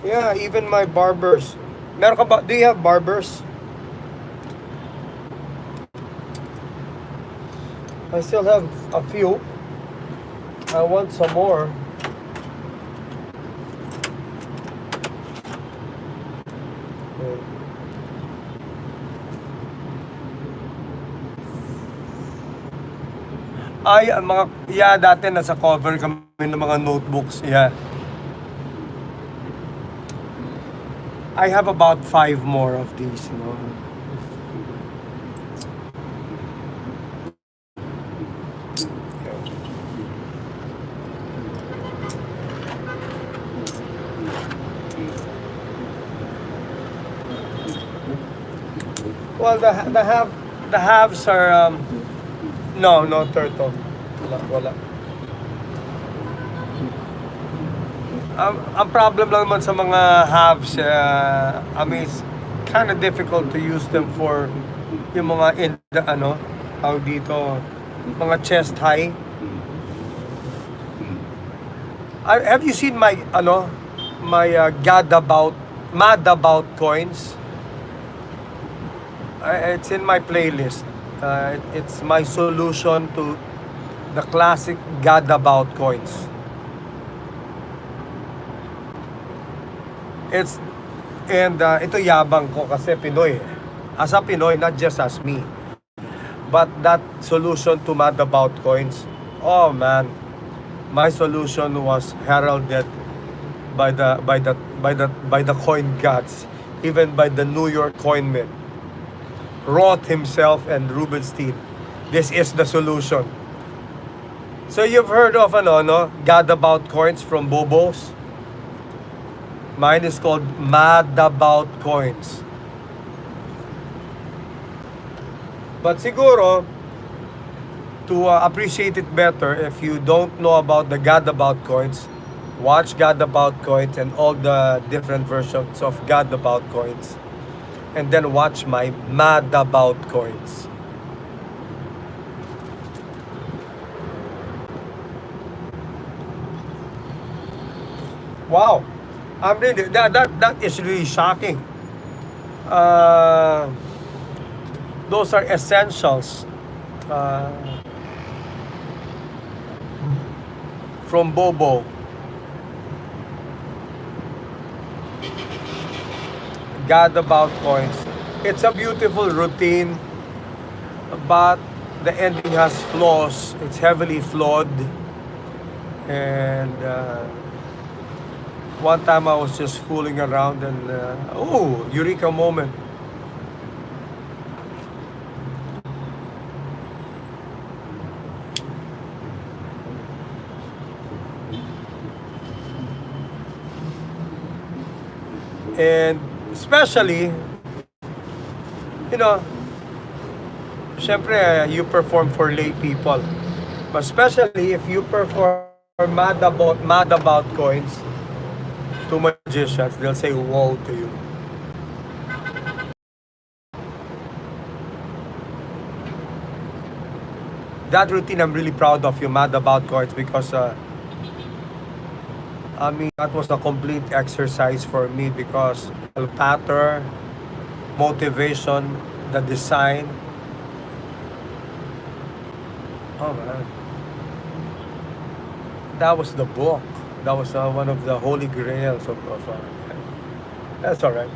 Yeah, even my barbers. Meron ka ba? Do you have barbers? I still have a few. I want some more. Ay, ang mga, yeah, dati nasa cover kami ng mga notebooks, yeah. I have about 5 more of these, no? Well, the halves are, no turtle. Wala. Ang problem lang naman sa mga halves, I mean, it's kind of difficult to use them for yung mga tawag dito, mga chest high. Have you seen my, my mad about coins? It's in my playlist. It's my solution to the classic gadabout coins. Ito yabang ko kasi Pinoy. As a Pinoy, not just as me. But that solution to madabout coins, oh man, my solution was heralded by the coin gods, even by the New York coin mint. Roth himself and Rubenstein. This is the solution. So you've heard of gadabout coins from Bobos? Mine is called madabout coins. But siguro, to appreciate it better, if you don't know about the gadabout coins, watch gadabout coins and all the different versions of gadabout coins. And then watch my madabout coins. Wow, I'm really that is really shocking. Those are essentials from Bobo. Gadabout coins. It's a beautiful routine, but the ending has flaws. It's heavily flawed. And one time I was just fooling around and eureka moment. And especially, syempre, you perform for lay people. But especially if you perform mad about coins to magicians, they'll say woe to you. That routine, I'm really proud of you, mad about coins, because I mean, that was a complete exercise for me because the pattern, motivation, the design. Oh man, that was the book. That was one of the holy grails of that's all right.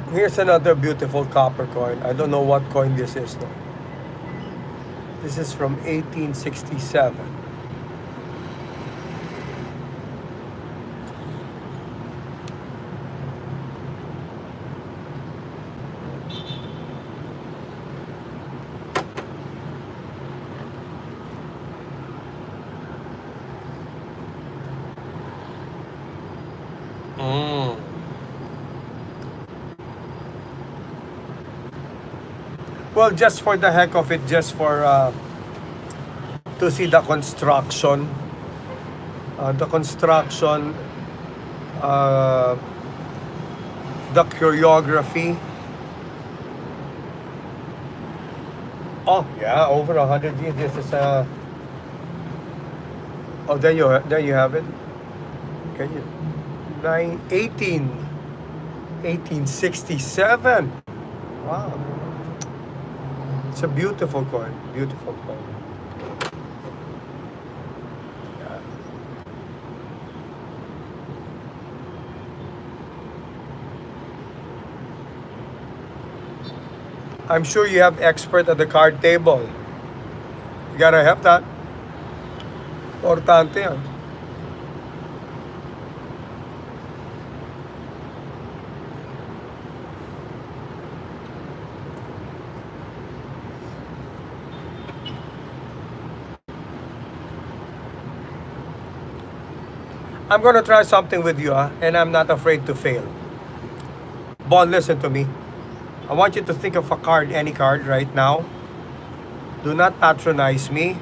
Here's another beautiful copper coin. I don't know what coin this is though. This is from 1867. Well, just for the heck of it, just for to see the construction, uh, the choreography. Oh yeah, over 100 years. This is oh, there you have it. Can you 1867. Wow, it's a beautiful coin. Beautiful coin. Yeah. I'm sure you have expert at the card table. You gotta have that. Importante yan. I'm gonna try something with you, and I'm not afraid to fail. Bon, listen to me. I want you to think of a card, any card right now. Do not patronize me.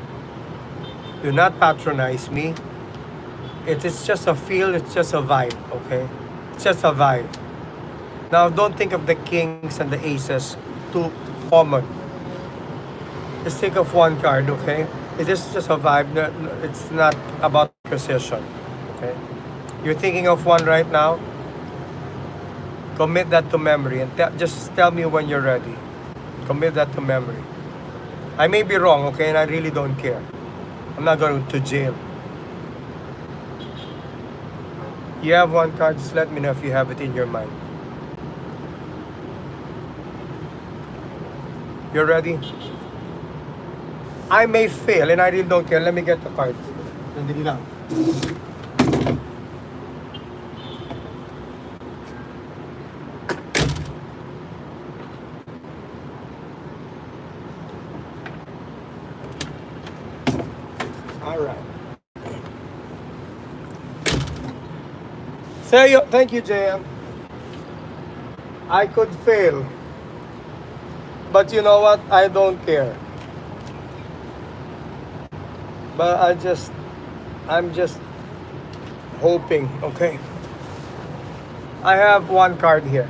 Do not patronize me. It is just a feel, it's just a vibe, okay? It's just a vibe. Now, don't think of the kings and the aces too common. Just think of one card, okay? It is just a vibe. It's not about precision, okay? You're thinking of one right now. Commit that to memory and just tell me when you're ready. Commit that to memory. I may be wrong, okay, and I really don't care. I'm not going to jail. You have one card, just let me know if you have it in your mind. You're ready? I may fail and I really don't care. Let me get the card. Nandili lang. All right. Thank you, JM. I could fail. But you know what? I don't care. But I'm just hoping, okay? I have one card here.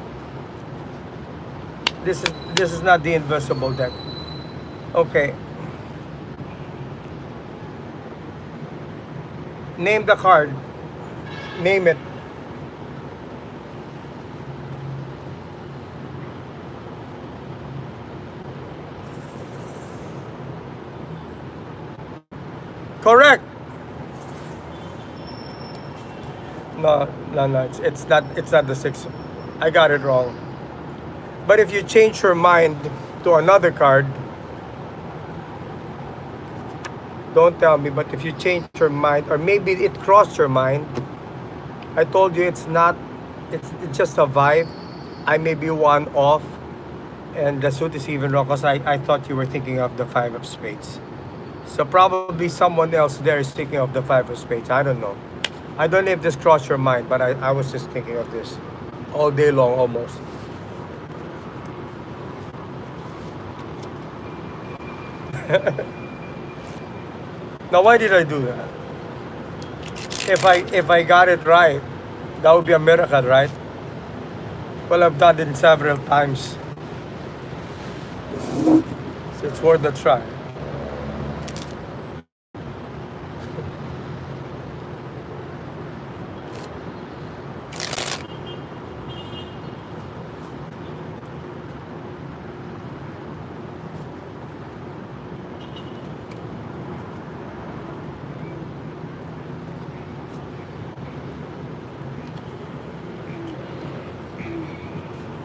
This is not the invisible deck. Okay. Name the card. Name it. Correct. No, it's not the six. I got it wrong. But if you change your mind to another card, don't tell me, but if you change your mind, or maybe it crossed your mind, I told you it's just a vibe. I may be one off, and the suit is even wrong because I thought you were thinking of the five of spades. So probably someone else there is thinking of the five of spades. I don't know. I don't know if this crossed your mind, but I was just thinking of this all day long almost. Now why did I do that? If I got it right, that would be a miracle, right? Well, I've done it several times. So it's worth a try.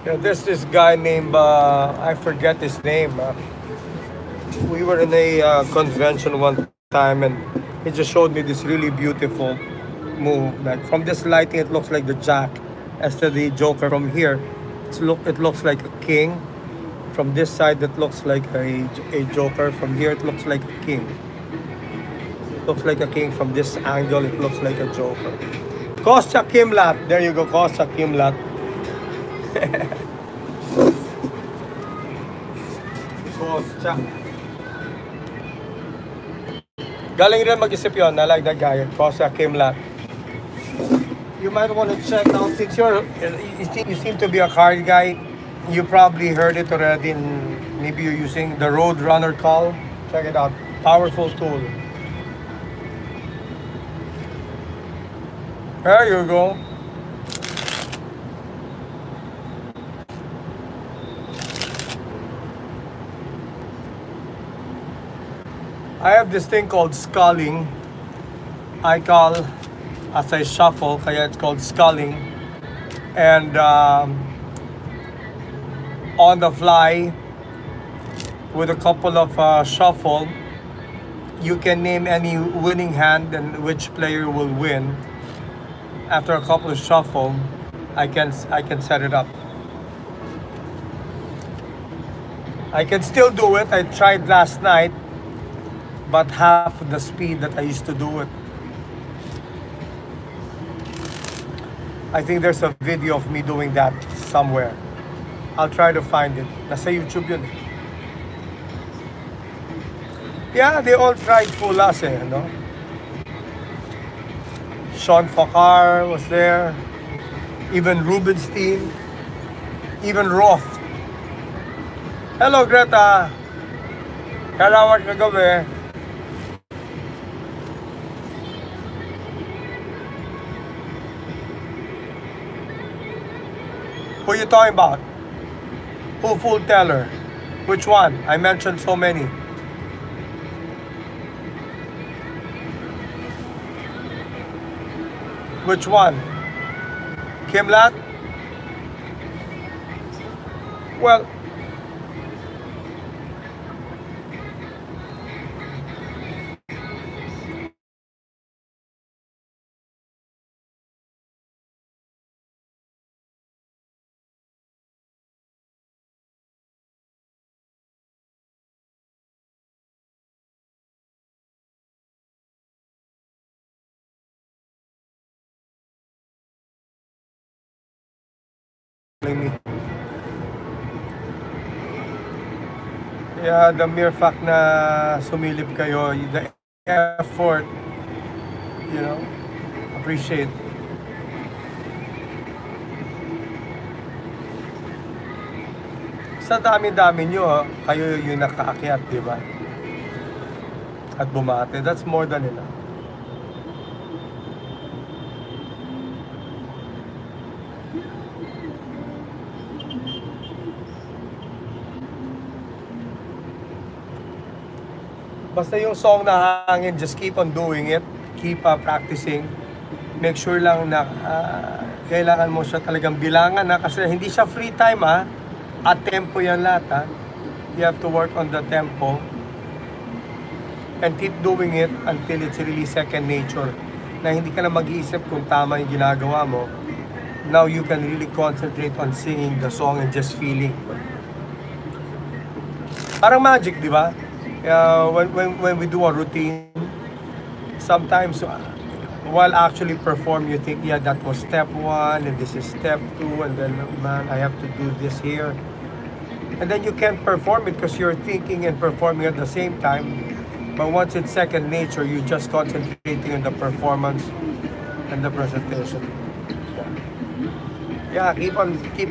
Yeah, there's this guy named, I forget his name. We were in a convention one time and he just showed me this really beautiful move. Like from this lighting, it looks like the jack. As to the joker from here, it looks like a king. From this side, it looks like a joker. From here, it looks like a king. It looks like a king. From this angle, it looks like a joker. Kostya Kimlat. There you go, Kostya Kimlat. Boss Chuck. Galing rin mag-isip yun. I like that guy. Kosa Kimlat. You might want to check out, since you seem to be a card guy, you probably heard it already, and maybe you're using the Road Runner call. Check it out. Powerful tool. There you go. I have this thing called sculling. I call as I shuffle, kaya it's called sculling. And on the fly, with a couple of shuffle, you can name any winning hand and which player will win. After a couple of shuffle, I can set it up. I can still do it. I tried last night, but half the speed that I used to do it. I think there's a video of me doing that somewhere. I'll try to find it. Nasa YouTube yun. Yeah, they all tried Fulas eh, no? Sean Fakar was there. Even Rubenstein. Even Roth. Hello, Greta. Karawat kagabi. Who are you talking about? Who full teller? Which one? I mentioned so many. Which one? Kimlat? Well, me. Yeah, the mere fact na sumilip kayo, the effort, you know, appreciate. Sa dami-dami nyo, kayo yung nakaakyat, di ba? At bumate, that's more than enough. Basta yung song na hangin, just keep on doing it. Keep practicing. Make sure lang na kailangan mo siya talagang bilangan kasi hindi siya free time At tempo yan lahat You have to work on the tempo. And keep doing it until it's really second nature. Na hindi ka na mag-iisip kung tama yung ginagawa mo. Now you can really concentrate on singing the song and just feeling. Parang magic, di ba? When we do a routine, sometimes while actually perform, you think, yeah, that was step 1 and this is step 2 and then, man, I have to do this here. And then you can't perform it because you're thinking and performing at the same time. But once it's second nature, you're just concentrating on the performance and the presentation. Yeah, keep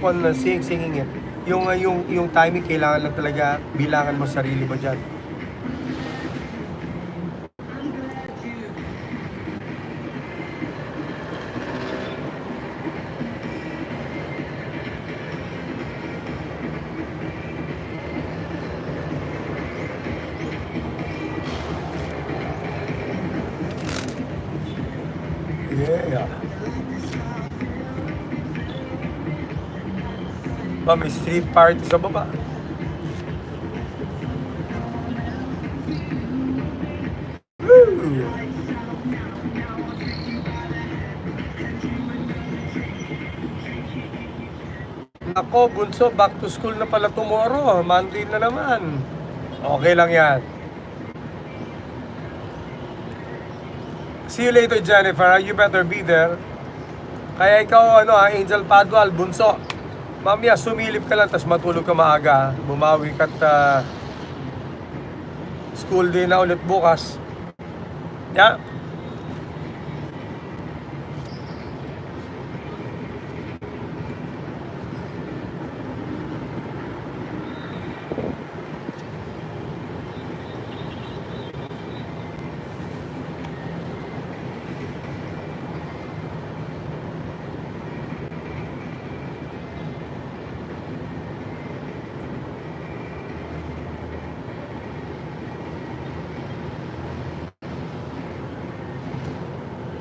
on singing it. Yung timing, kailangan lang talaga bilangan mo sarili mo dyan. Yeah. May street party sa baba. Woo! Ako, bunso, back to school na pala tomorrow. Monday na naman. Okay lang yan. See you later, Jennifer. You better be there. Kaya ikaw, Angel Padwal, bunso. Mamaya, sumilip ka lang, tas matulog ka maaga. Bumawi ka at School day na ulit bukas. Yeah.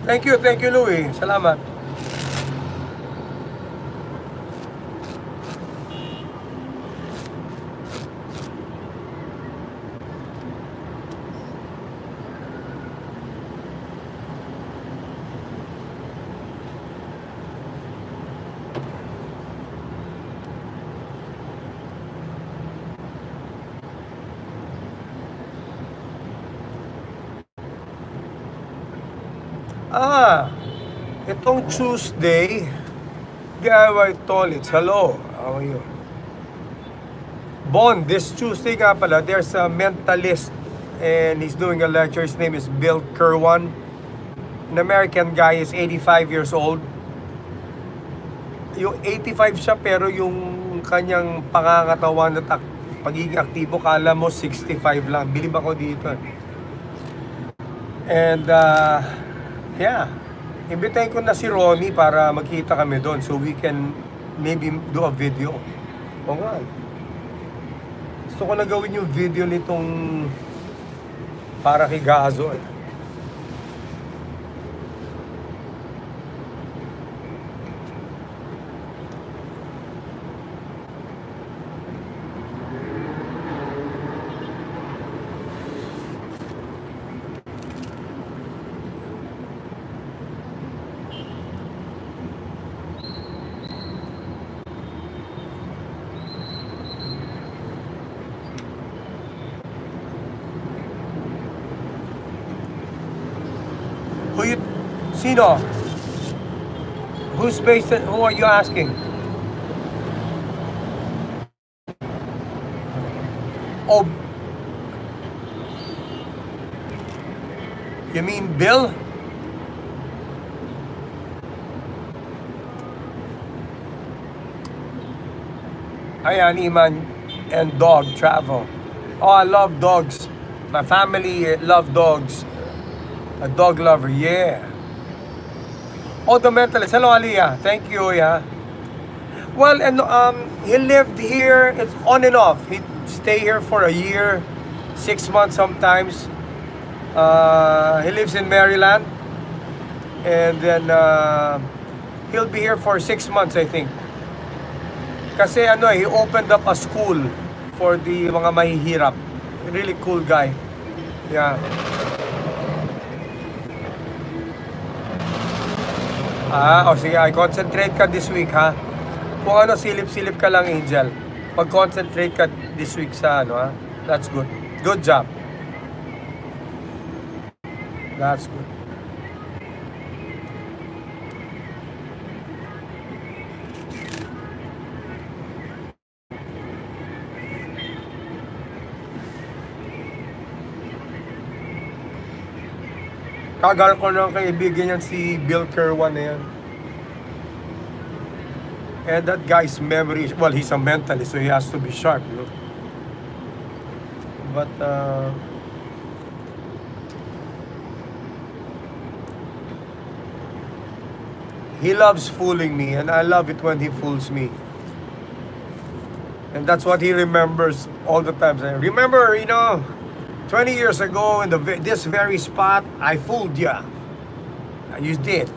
Thank you, Louie. Salamat. Itong Tuesday, DIY Toilets. Hello, how are you? Bon, this Tuesday nga pala, there's a mentalist and he's doing a lecture. His name is Bill Kerwan. An American guy, is 85 years old. Yung 85 siya pero yung kanyang pangangatawan at pagiging aktibo, kala mo 65 lang. Bilib ako dito. And yeah, imbitahin ko na si Ronnie para magkita kami doon so we can maybe do a video. O nga. Gusto ko na gawin yung video nitong para kay Gazo. Sino? Who's based in, who are you asking? Oh, you mean Bill? Ayan, Iman and dog travel. Oh, I love dogs. My family love dogs. A dog lover, yeah. Oh, the mentalist. Hello, Aliyah. Thank you, yeah. Well, and he lived here. It's on and off. He'd stay here for a year, 6 months sometimes. He lives in Maryland, and then he'll be here for 6 months, I think. Kasi he opened up a school for the mga mahihirap. Really cool guy. Yeah. Sige, concentrate ka this week, ha? Kung silip-silip ka lang, Angel. Pag-concentrate ka this week sa ha? That's good. Good job. That's good. Kagal ko ng kaibigan yan si Bill Kerwan na yan. And that guy's memory, well, he's a mentalist, so he has to be sharp, you know. But he loves fooling me, and I love it when he fools me. And that's what he remembers all the time. I remember, 20 years ago in this very spot, I fooled ya. You did.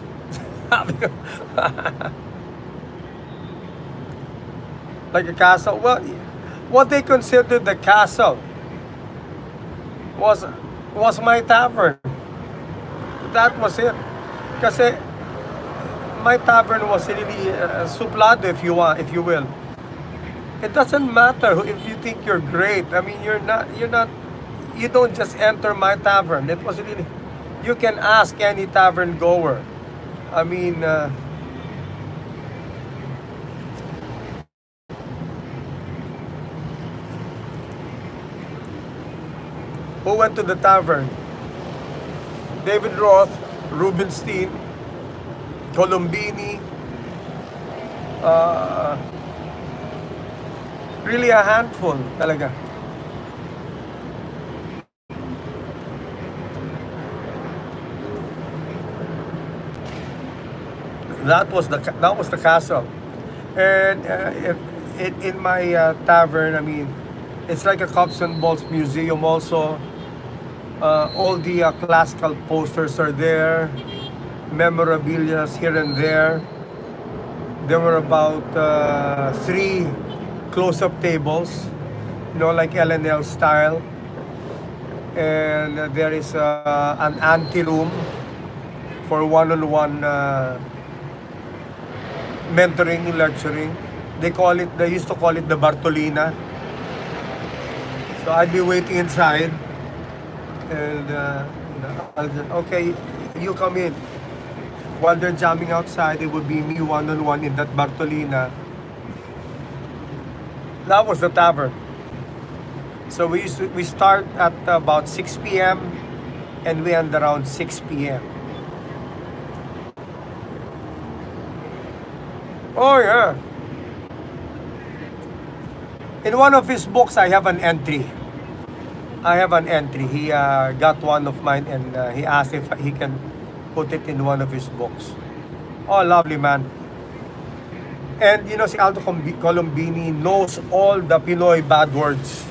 Like a castle. Well, what they considered the castle was my tavern. That was it. Kasi my tavern was really suplado, if you will. It doesn't matter if you think you're great. I mean, you're not. You don't just enter my tavern. It was really, you can ask any tavern goer. I mean, Who went to the tavern? David Roth, Rubenstein, Colombini, uh, really a handful talaga. That was the castle, and in my tavern, I mean, it's like a cups and balls museum. Also, all the classical posters are there, memorabilia here and there. There were about three close-up tables, like L&L style, and there is an ante room for one-on-one mentoring, lecturing. They used to call it the Bartolina. So I'd be waiting inside, and I'll just, okay, you come in. While they're jamming outside, it would be me one-on-one in that Bartolina. That was the tavern. So we start at about 6 p.m. and we end around 6 p.m. Oh yeah. In one of his books, I have an entry. He got one of mine, and he asked if he can put it in one of his books. Oh, lovely man. And si Aldo Colombini knows all the Pinoy bad words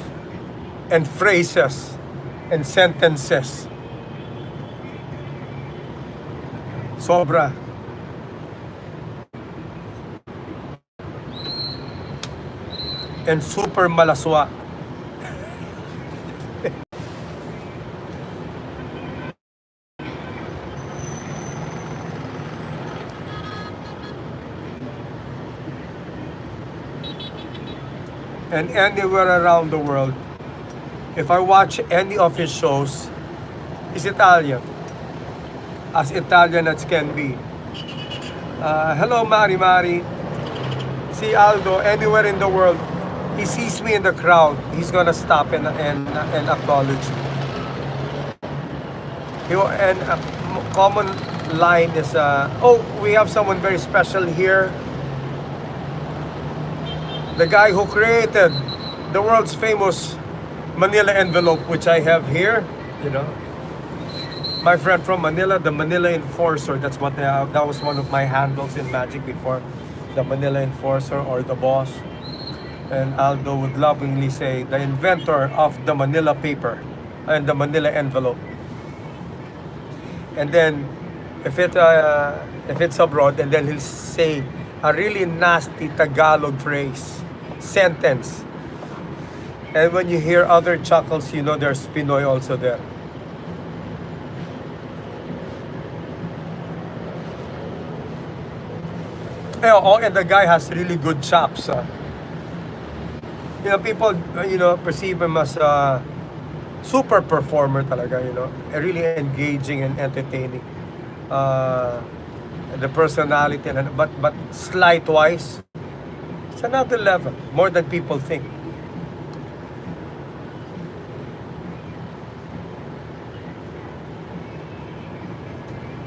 and phrases and sentences. Sobra. And super malaswa. And anywhere around the world, if I watch any of his shows, he's Italian. As Italian as can be. Hello, Mari. See Aldo, anywhere in the world, he sees me in the crowd, he's gonna stop and acknowledge me. And a common line is, oh, we have someone very special here. The guy who created the world's famous Manila envelope, which I have here, my friend from Manila, the Manila Enforcer. That was one of my handles in Magic before, the Manila Enforcer or the Boss. And Aldo would lovingly say, the inventor of the Manila paper and the Manila envelope. And then, if it's abroad, and then he'll say a really nasty Tagalog phrase, sentence. And when you hear other chuckles, there's Pinoy also there. Oh, and the guy has really good chops. People, perceive him as a super performer talaga, really engaging and entertaining. The personality, but slight-wise, it's another level, more than people think.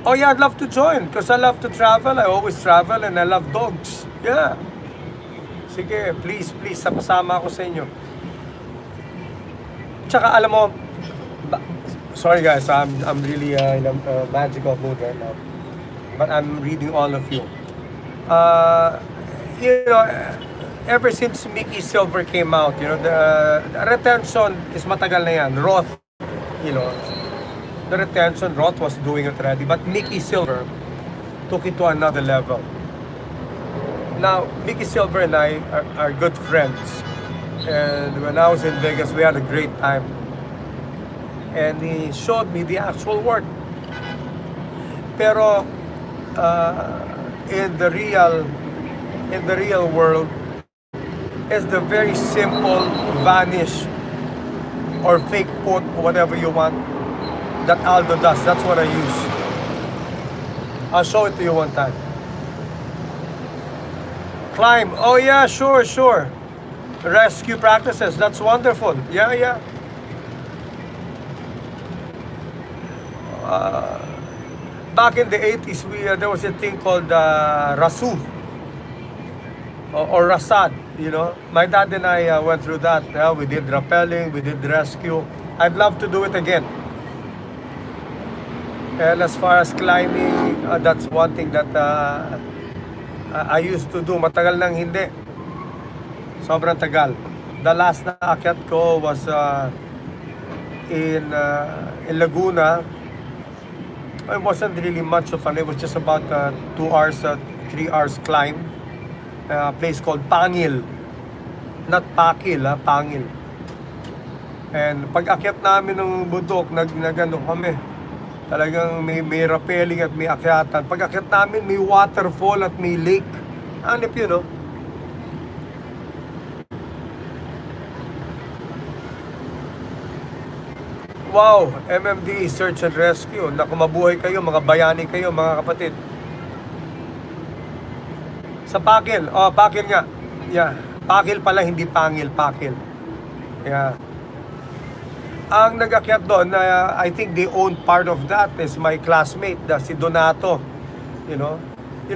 Oh yeah, I'd love to join because I love to travel. I always travel and I love dogs. Yeah. Sige, please, sama ako sa inyo. Tsaka alam mo, sorry guys, I'm really in a magical mood right now. But I'm reading all of you. Ever since Mickey Silver came out, the retention is matagal na yan. Roth, the retention, Roth was doing it already, but Mickey Silver took it to another level. Now, Mickey Silver and I are good friends, and when I was in Vegas, we had a great time. And he showed me the actual work. Pero in the real world, it's the very simple vanish or fake put, whatever you want, that Aldo does. That's what I use. I'll show it to you one time. Climb. Oh yeah, sure. Rescue practices. That's wonderful. Yeah. back in the 80s, there was a thing called Rasu or Rasad. My dad and I went through that. We did rappelling, we did rescue. I'd love to do it again. And as far as climbing, that's one thing that I used to do. Matagal nang hindi. Sobrang tagal. The last na akyat ko was in Laguna. It wasn't really much of fun. It was just about 2 hours, 3 hours climb. A place called Pangil. Not Pakil, Pangil. And pag akyat namin ng bundok, nagano kami. Talagang may rappelling at may akyatan. Pag akyat namin, may waterfall at may lake. Hanip yun, no? Wow, MMD Search and Rescue. Naku, mabuhay kayo, mga bayani kayo, mga kapatid. Sa Pakil. Oh, Pakil nga. Yeah. Pakil pala, hindi Pangil, Pakil. Yeah. Ang nag-akyat doon, I think they own part of that is my classmate, si Donato. You know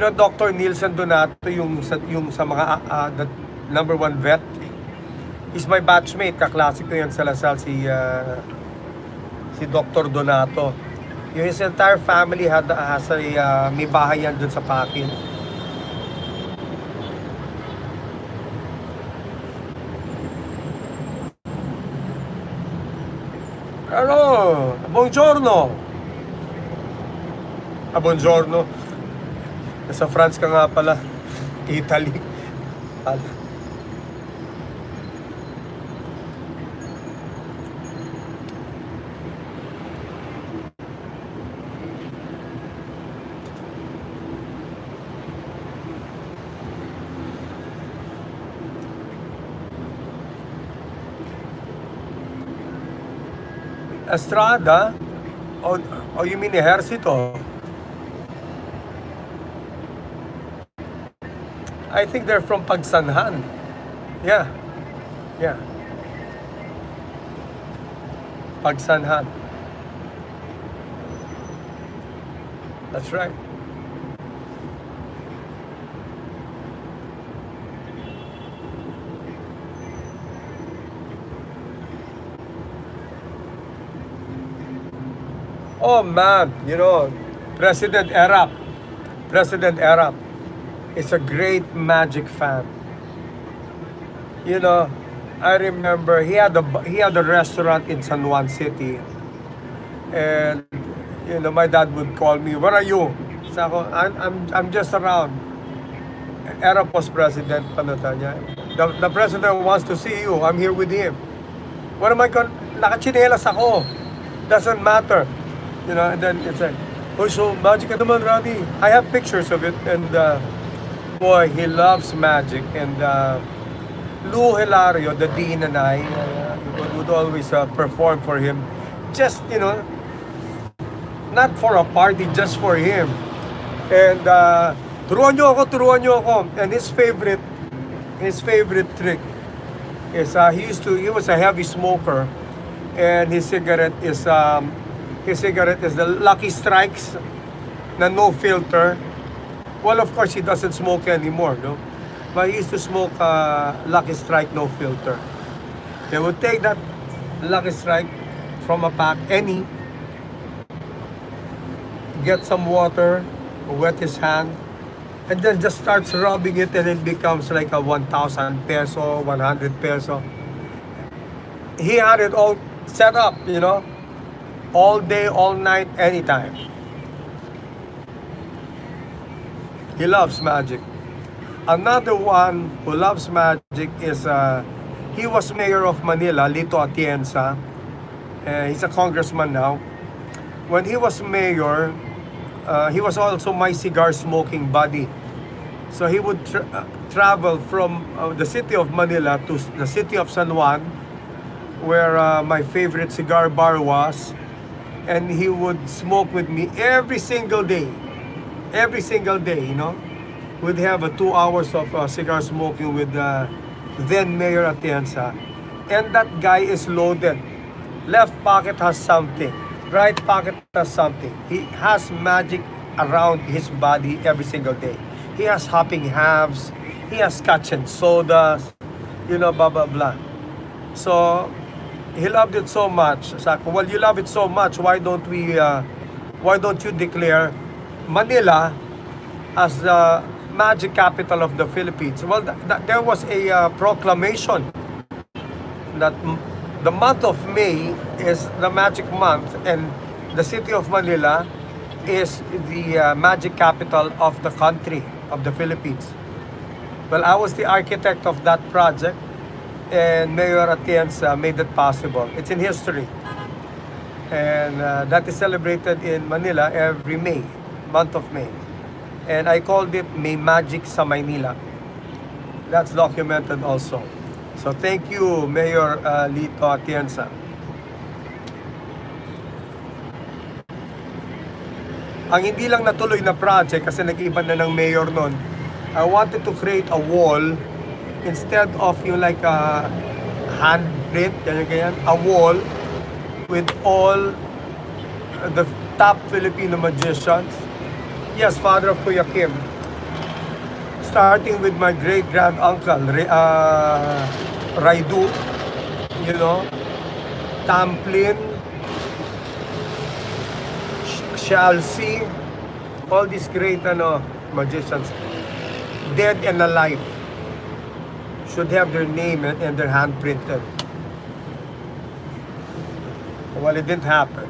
Dr. Nielsen Donato, yung sa mga the number 1 vet. He's my batchmate, kaklase ko yan sa Lasal, si Dr. Donato. His entire family has may bahay yan dun sa Pakil. Hello, buongiorno. Buongiorno. Nasa France ka nga pala. Italy. Estrada? Oh, you mean Ejercito? I think they're from Pagsanhan. Yeah. Pagsanhan. That's right. Oh man, President Erap is a great Magic fan. I remember he had a restaurant in San Juan City, and my dad would call me, "Where are you?" So ako, I'm just around. Erap was president, niya. The president wants to see you. I'm here with him. What am I going? Nakachinelas ako. Doesn't matter. And then it's like, "Oh, so Magic ka naman, Rani." I have pictures of it, and boy, he loves Magic. And Lou Hilario, the dean, and I would always perform for him. Just, not for a party, just for him. And turuan nyo ako. And his favorite trick is he was a heavy smoker, and his cigarette is the Lucky Strikes na no filter. Well, of course, he doesn't smoke anymore, no? But he used to smoke Lucky Strike no filter. They would take that Lucky Strike from a pack, get some water, wet his hand, and then just starts rubbing it, and it becomes like a 1,000 peso, 100 peso. He had it all set up, all day, all night, anytime. He loves Magic. Another one who loves Magic is he was mayor of Manila, Lito Atienza. He's a congressman now. When he was mayor, he was also my cigar smoking buddy. So he would travel from the city of Manila to the city of San Juan, where my favorite cigar bar was, and he would smoke with me every single day. We'd have 2 hours of cigar smoking with then Mayor Atienza. And that guy is loaded. Left pocket has something. Right pocket does something. He has magic around his body every single day. He has hopping halves. He has scotch and sodas. Blah blah blah. So he loved it so much. Sabi ko, well, you love it so much. Why don't you declare Manila as the magic capital of the Philippines? Well, there was a proclamation that the month of May is the magic month, and the city of Manila is the magic capital of the country of the Philippines. Well, I was the architect of that project, and Mayor Atienza made it possible. It's in history, and that is celebrated in Manila every May, month of May. And I called it May Magic sa Maynila. That's documented also. So thank you, Mayor Lito Atienza. Ang hindi lang natuloy na project kasi nag-iba na ng mayor nun, I wanted to create a wall instead of yung like a handprint, ganyan, a wall with all the top Filipino magicians. Yes, father of Kuya Kim. Starting with my great-grand-uncle, Raidu, Tamplin, Shalsi, all these great magicians, dead and alive, should have their name and their hand printed. Well, it didn't happen.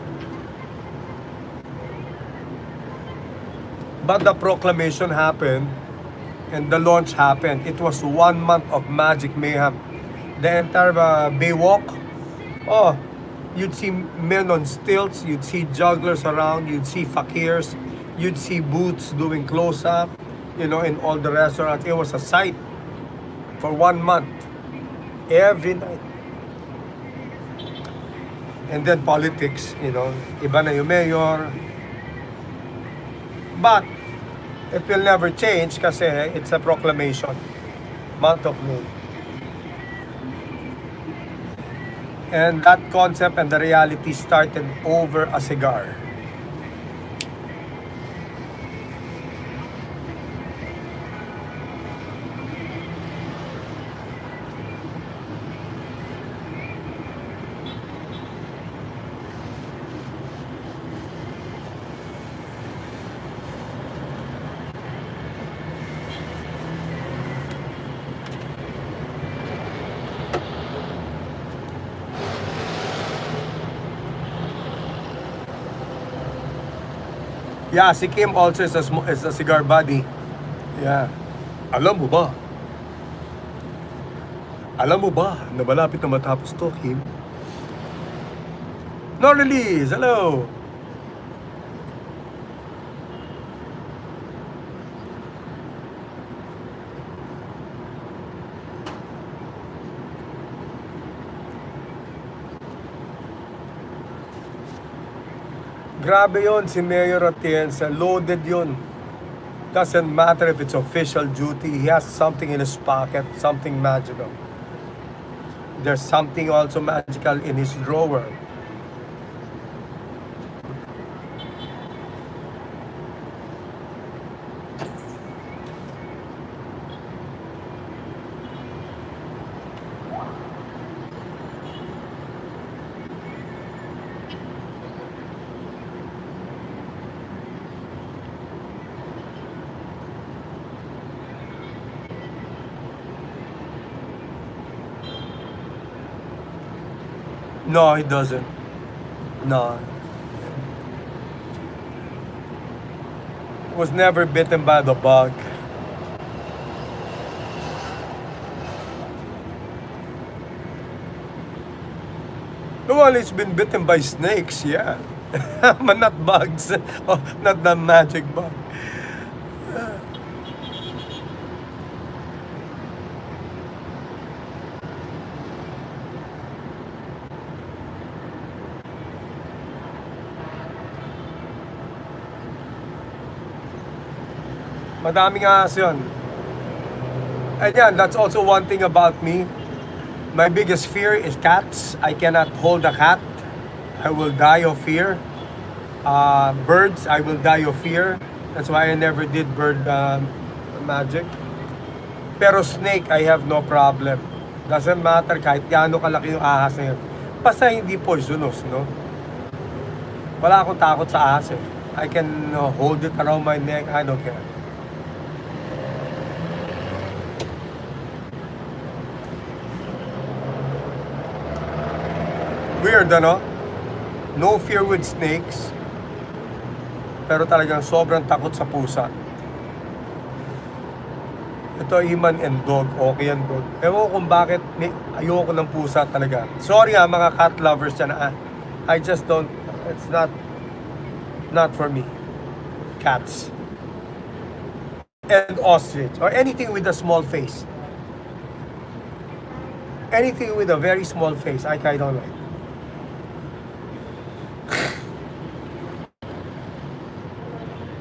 But the proclamation happened and the launch happened. It was 1 month of magic mayhem. The entire Baywalk, you'd see men on stilts, you'd see jugglers around, you'd see fakirs, you'd see booths doing close-up, in all the restaurants. It was a sight for 1 month, every night. And then politics, iba na yung mayor. But it will never change kasi it's a proclamation, month of May. And that concept and the reality started over a cigar. Yeah, si Kim also is a cigar buddy. Yeah. Alam mo ba? Na malapit na matapos to, Kim? No release! Hello! Grabe yon si Mayor Atienza. Loaded yon. Doesn't matter if it's official duty. He has something in his pocket, something magical. There's something also magical in his drawer. No, he doesn't. No. Was never bitten by the bug. Well, he's been bitten by snakes, yeah. But not bugs. Oh, not the magic bug. Madaming ahas yun. And yeah, that's also one thing about me. My biggest fear is cats. I cannot hold a cat. I will die of fear. Birds, I will die of fear. That's why I never did bird magic. Pero snake, I have no problem. Doesn't matter kahit gaano kalaki yung ahas na yun. Basta hindi poisonous, no? Wala akong takot sa ahas eh. I can hold it around my neck, I don't care. Weird, ano? No fear with snakes. Pero talagang sobrang takot sa pusa. Ito, Iman and dog. Okay yan, dog. Ewan ko kung bakit ayoko ng pusa talaga. Sorry mga cat lovers dyan. I just don't, it's not for me. Cats. And ostrich. Or anything with a small face. Anything with a very small face, I don't like.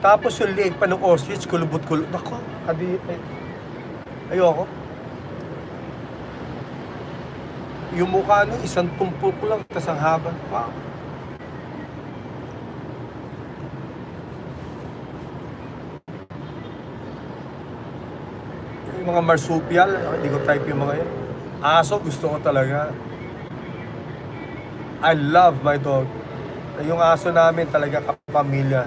Tapos yung leg pa ng ostrich, kulubot-kulubot. Nako, ayoko. Yung mukha nun, isang tumpok lang, tas ang haba. Wow. Yung mga marsupial, hindi ko type yung mga yan. Aso, gusto ko talaga. I love my dog. Yung aso namin talaga kapamilya.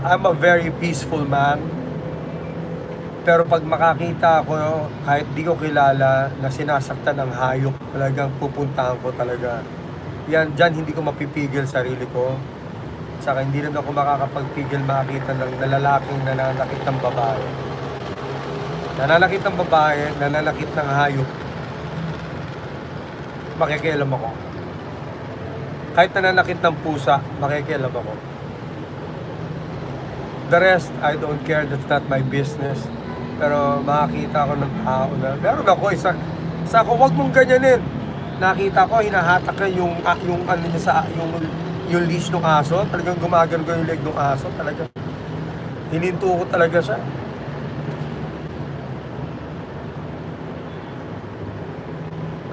I'm a very peaceful man. Pero pag makakita ako, kahit di ko kilala, na sinasaktan ng hayop, talagang pupuntahan ko talaga. Yan, dyan hindi ko mapipigil sarili ko. Saka hindi rin ako makakapagpigil makakita ng lalaking nananakit ng babae. Nananakit ng babae, nananakit ng hayop. Makikialam ako. Kahit nananakit ng pusa, makikialam ako. The rest, I don't care. That's not my business. Pero makakita ko ng tao na meron ako isa ko, wag mong ganyanin. Nakita ko hinahatak ka yung ano niya sa yung leash ng aso. Talagang gumagano yung leg ng aso. Talaga hininto ko talaga siya.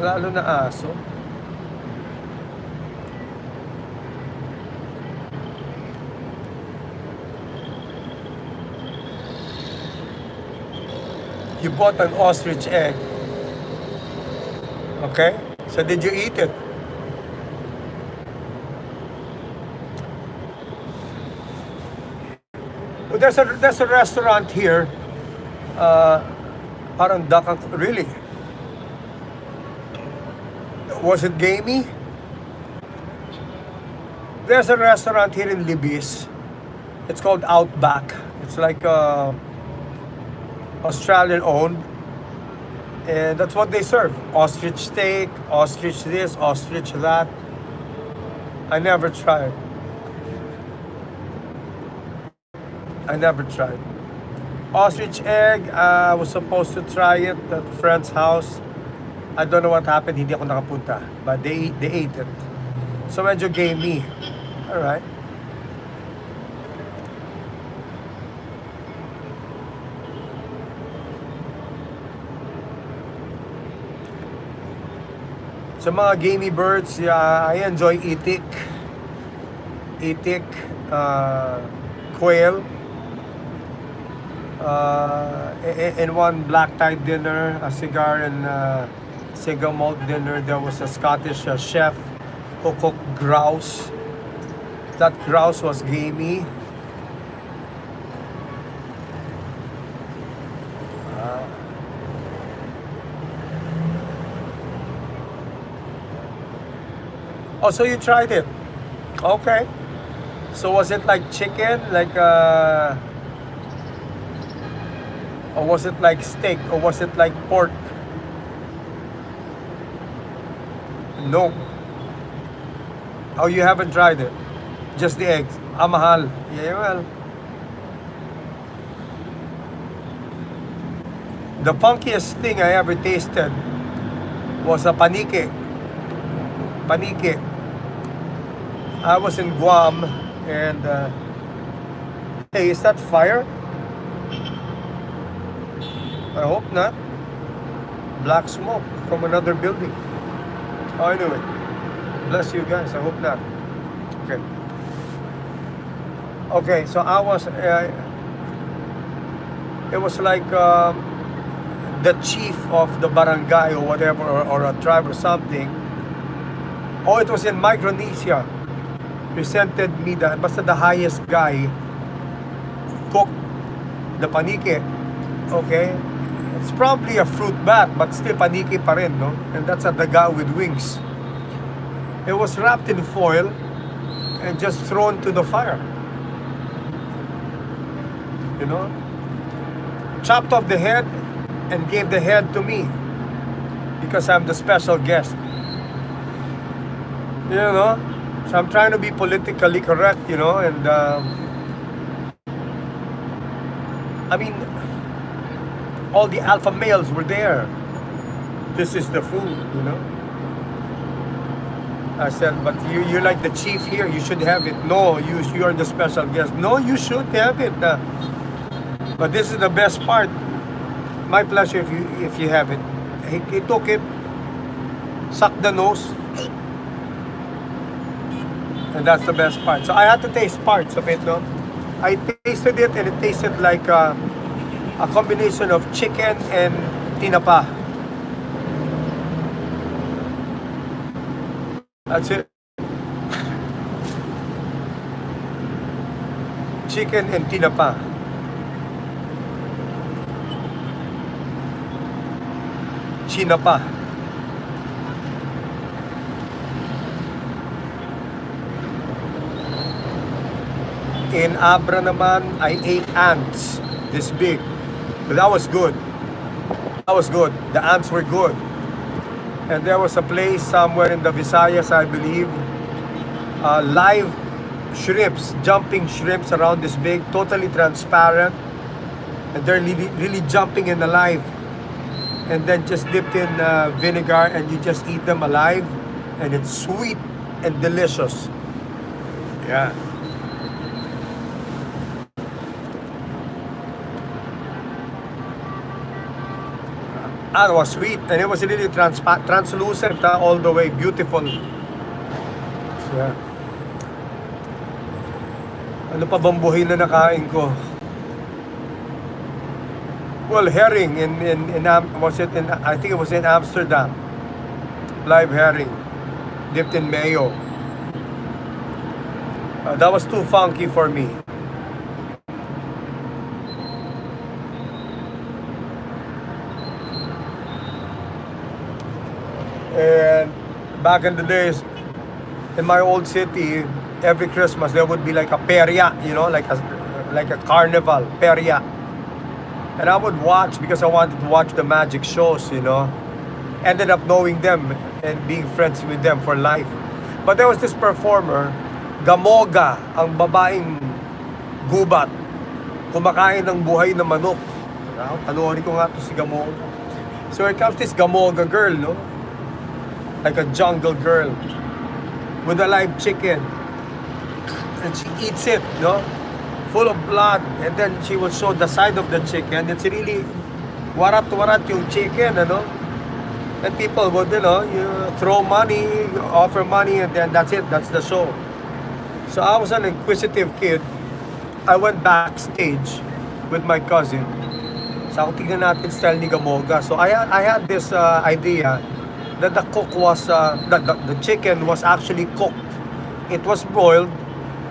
Lalo na aso. You bought an ostrich egg. Okay? So did you eat it? Well, there's a restaurant here. Parang dakang, really? Was it gamey? There's a restaurant here in Libis. It's called Outback. It's like Australian owned, and that's what they serve. Ostrich steak, ostrich this, ostrich that. I never tried. Ostrich egg, I was supposed to try it at a friend's house. I don't know what happened, hindi ako nakapunta. But they ate it. So medyo gamey. Alright. Sa mga gamey birds, yeah, I enjoy itik, quail, and one black-tie dinner, a cigar and single malt dinner. There was a Scottish chef who cooked grouse. That grouse was gamey. Oh, so you tried it? Okay. So was it like chicken, or was it like steak, or was it like pork? No. Oh, you haven't tried it? Just the eggs. Mahal. Yeah, well. The funkiest thing I ever tasted was a panike. I was in Guam, and hey, is that fire? I hope not. Black smoke from another building. Oh, anyway, bless you guys. I hope not. Okay. Okay, so I was. It was like the chief of the barangay or whatever, or a tribe or something. Oh, it was in Micronesia. Presented me basta the highest guy cooked the paniki. Okay? It's probably a fruit bat, but still paniki pa rin, no? And that's a daga with wings. It was wrapped in foil and just thrown to the fire. You know? Chopped off the head and gave the head to me because I'm the special guest. You know? So I'm trying to be politically correct, you know, and I mean, all the alpha males were there. This is the food, you know. I said, but you're like the chief here. You should have it. No, you are the special guest. No, you should have it. But this is the best part. My pleasure if you have it. He took it, sucked the nose, and that's the best part. So I had to taste parts of it, no? I tasted it, and it tasted like a combination of chicken and tinapa. That's it. Chicken and tinapa. Chinapa. In Abra naman, I ate ants this big. But that was good. That was good. The ants were good. And there was a place somewhere in the Visayas, I believe, live shrimps, jumping shrimps around this big, totally transparent. And they're really jumping in alive. And then just dipped in vinegar, and you just eat them alive. And it's sweet and delicious. Yeah. It was sweet, and it was really translucent all the way, beautiful. So, yeah. Ano pa bang buhay na nakain ko? Well, herring was it in, I think it was in Amsterdam. Live herring, dipped in mayo. That was too funky for me. And back in the days, in my old city, every Christmas there would be like a peria, you know, like a carnival, peria. And I would watch because I wanted to watch the magic shows, you know. Ended up knowing them and being friends with them for life. But there was this performer, Gamoga, ang babaeng gubat, kumakain ng buhay na manok. Panoorin ko nga to si Gamoga. So here comes this Gamoga girl, no? Like a jungle girl with a live chicken, and she eats it, no, full of blood, and then she will show the side of the chicken. It's really warat yung chicken, ano, and people would, you know, you throw money, offer money, and then that's it. That's the show. So I was an inquisitive kid. I went backstage with my cousin. So tingnan natin style ni Gamoga. So I had this idea that the cook was, the chicken was actually cooked. It was broiled,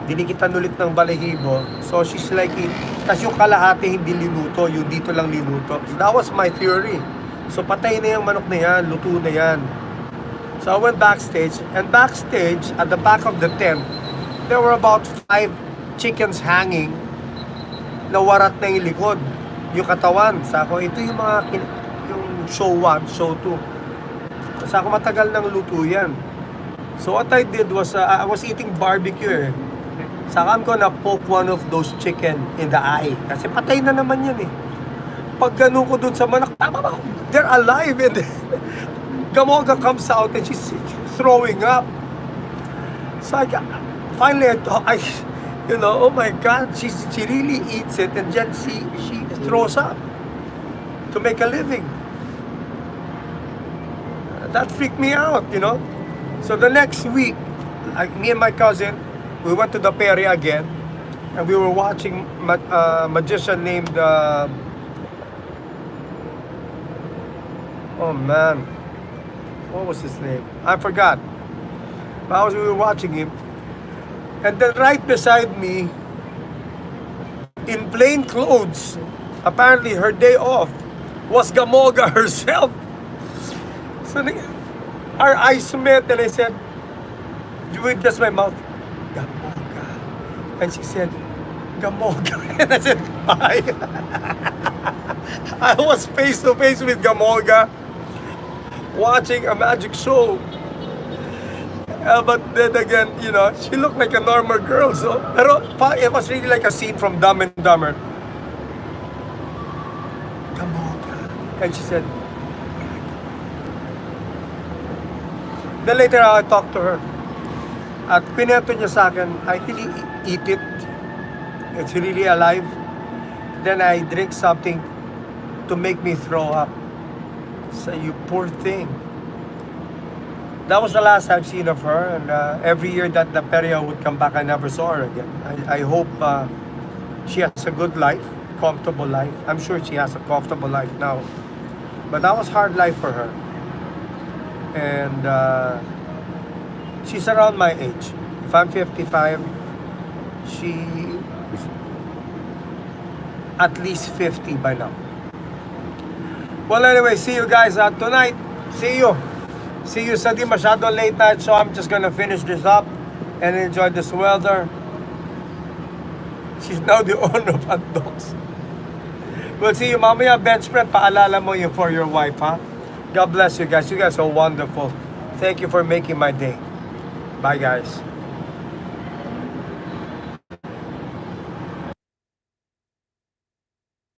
dinikitan ulit ng balahibo. So she's like, tas yung kalahati hindi linuto, yung dito lang linuto. So that was my theory. So patay na yung manok na yan, luto na yan. So I went backstage, and backstage, at the back of the tent, there were about 5 chickens hanging, na warat na yung likod, yung katawan. Sa ako, ito yung mga, yung show 1, show 2. Sa ako matagal nang luto yan. So what I did was, I was eating barbecue eh. Sakam ko na poke one of those chicken in the eye. Kasi patay na naman yan eh. Pag ganun ko dun sa manok, they're alive, and Gamoga comes out and she's throwing up. So finally oh my God, she really eats it, and then she throws up to make a living. That freaked me out. So the next week, me and my cousin, we went to the Perry again, and we were watching a magician named, oh man, what was his name? I forgot. But we were watching him, and then right beside me, in plain clothes, apparently her day off, was Gamoga herself. So our eyes met, and I said, with just my mouth, Gamoga. And she said, Gamoga. And I said, bye. I was face to face with Gamoga, watching a magic show. But then again, she looked like a normal girl. So, pero it was really like a scene from Dumb and Dumber. Gamoga. And she said, then later I talked to her. At pinento niya sa akin, I really eat it. It's really alive. Then I drink something to make me throw up. So you poor thing. That was the last I've seen of her, and every year that the Peria would come back, I never saw her again. I hope she has a good life, comfortable life. I'm sure she has a comfortable life now. But that was hard life for her. And she's around my age. If I'm 55, she is at least 50 by now. Well, anyway, see you guys tonight. See you. See you sa di masyado late night, so I'm just gonna finish this up and enjoy this weather. She's now the owner of hot dogs. We'll see you mamaya, bench friend. Paalala mo yun for your wife, ha? God bless you guys. You guys are wonderful. Thank you for making my day. Bye, guys.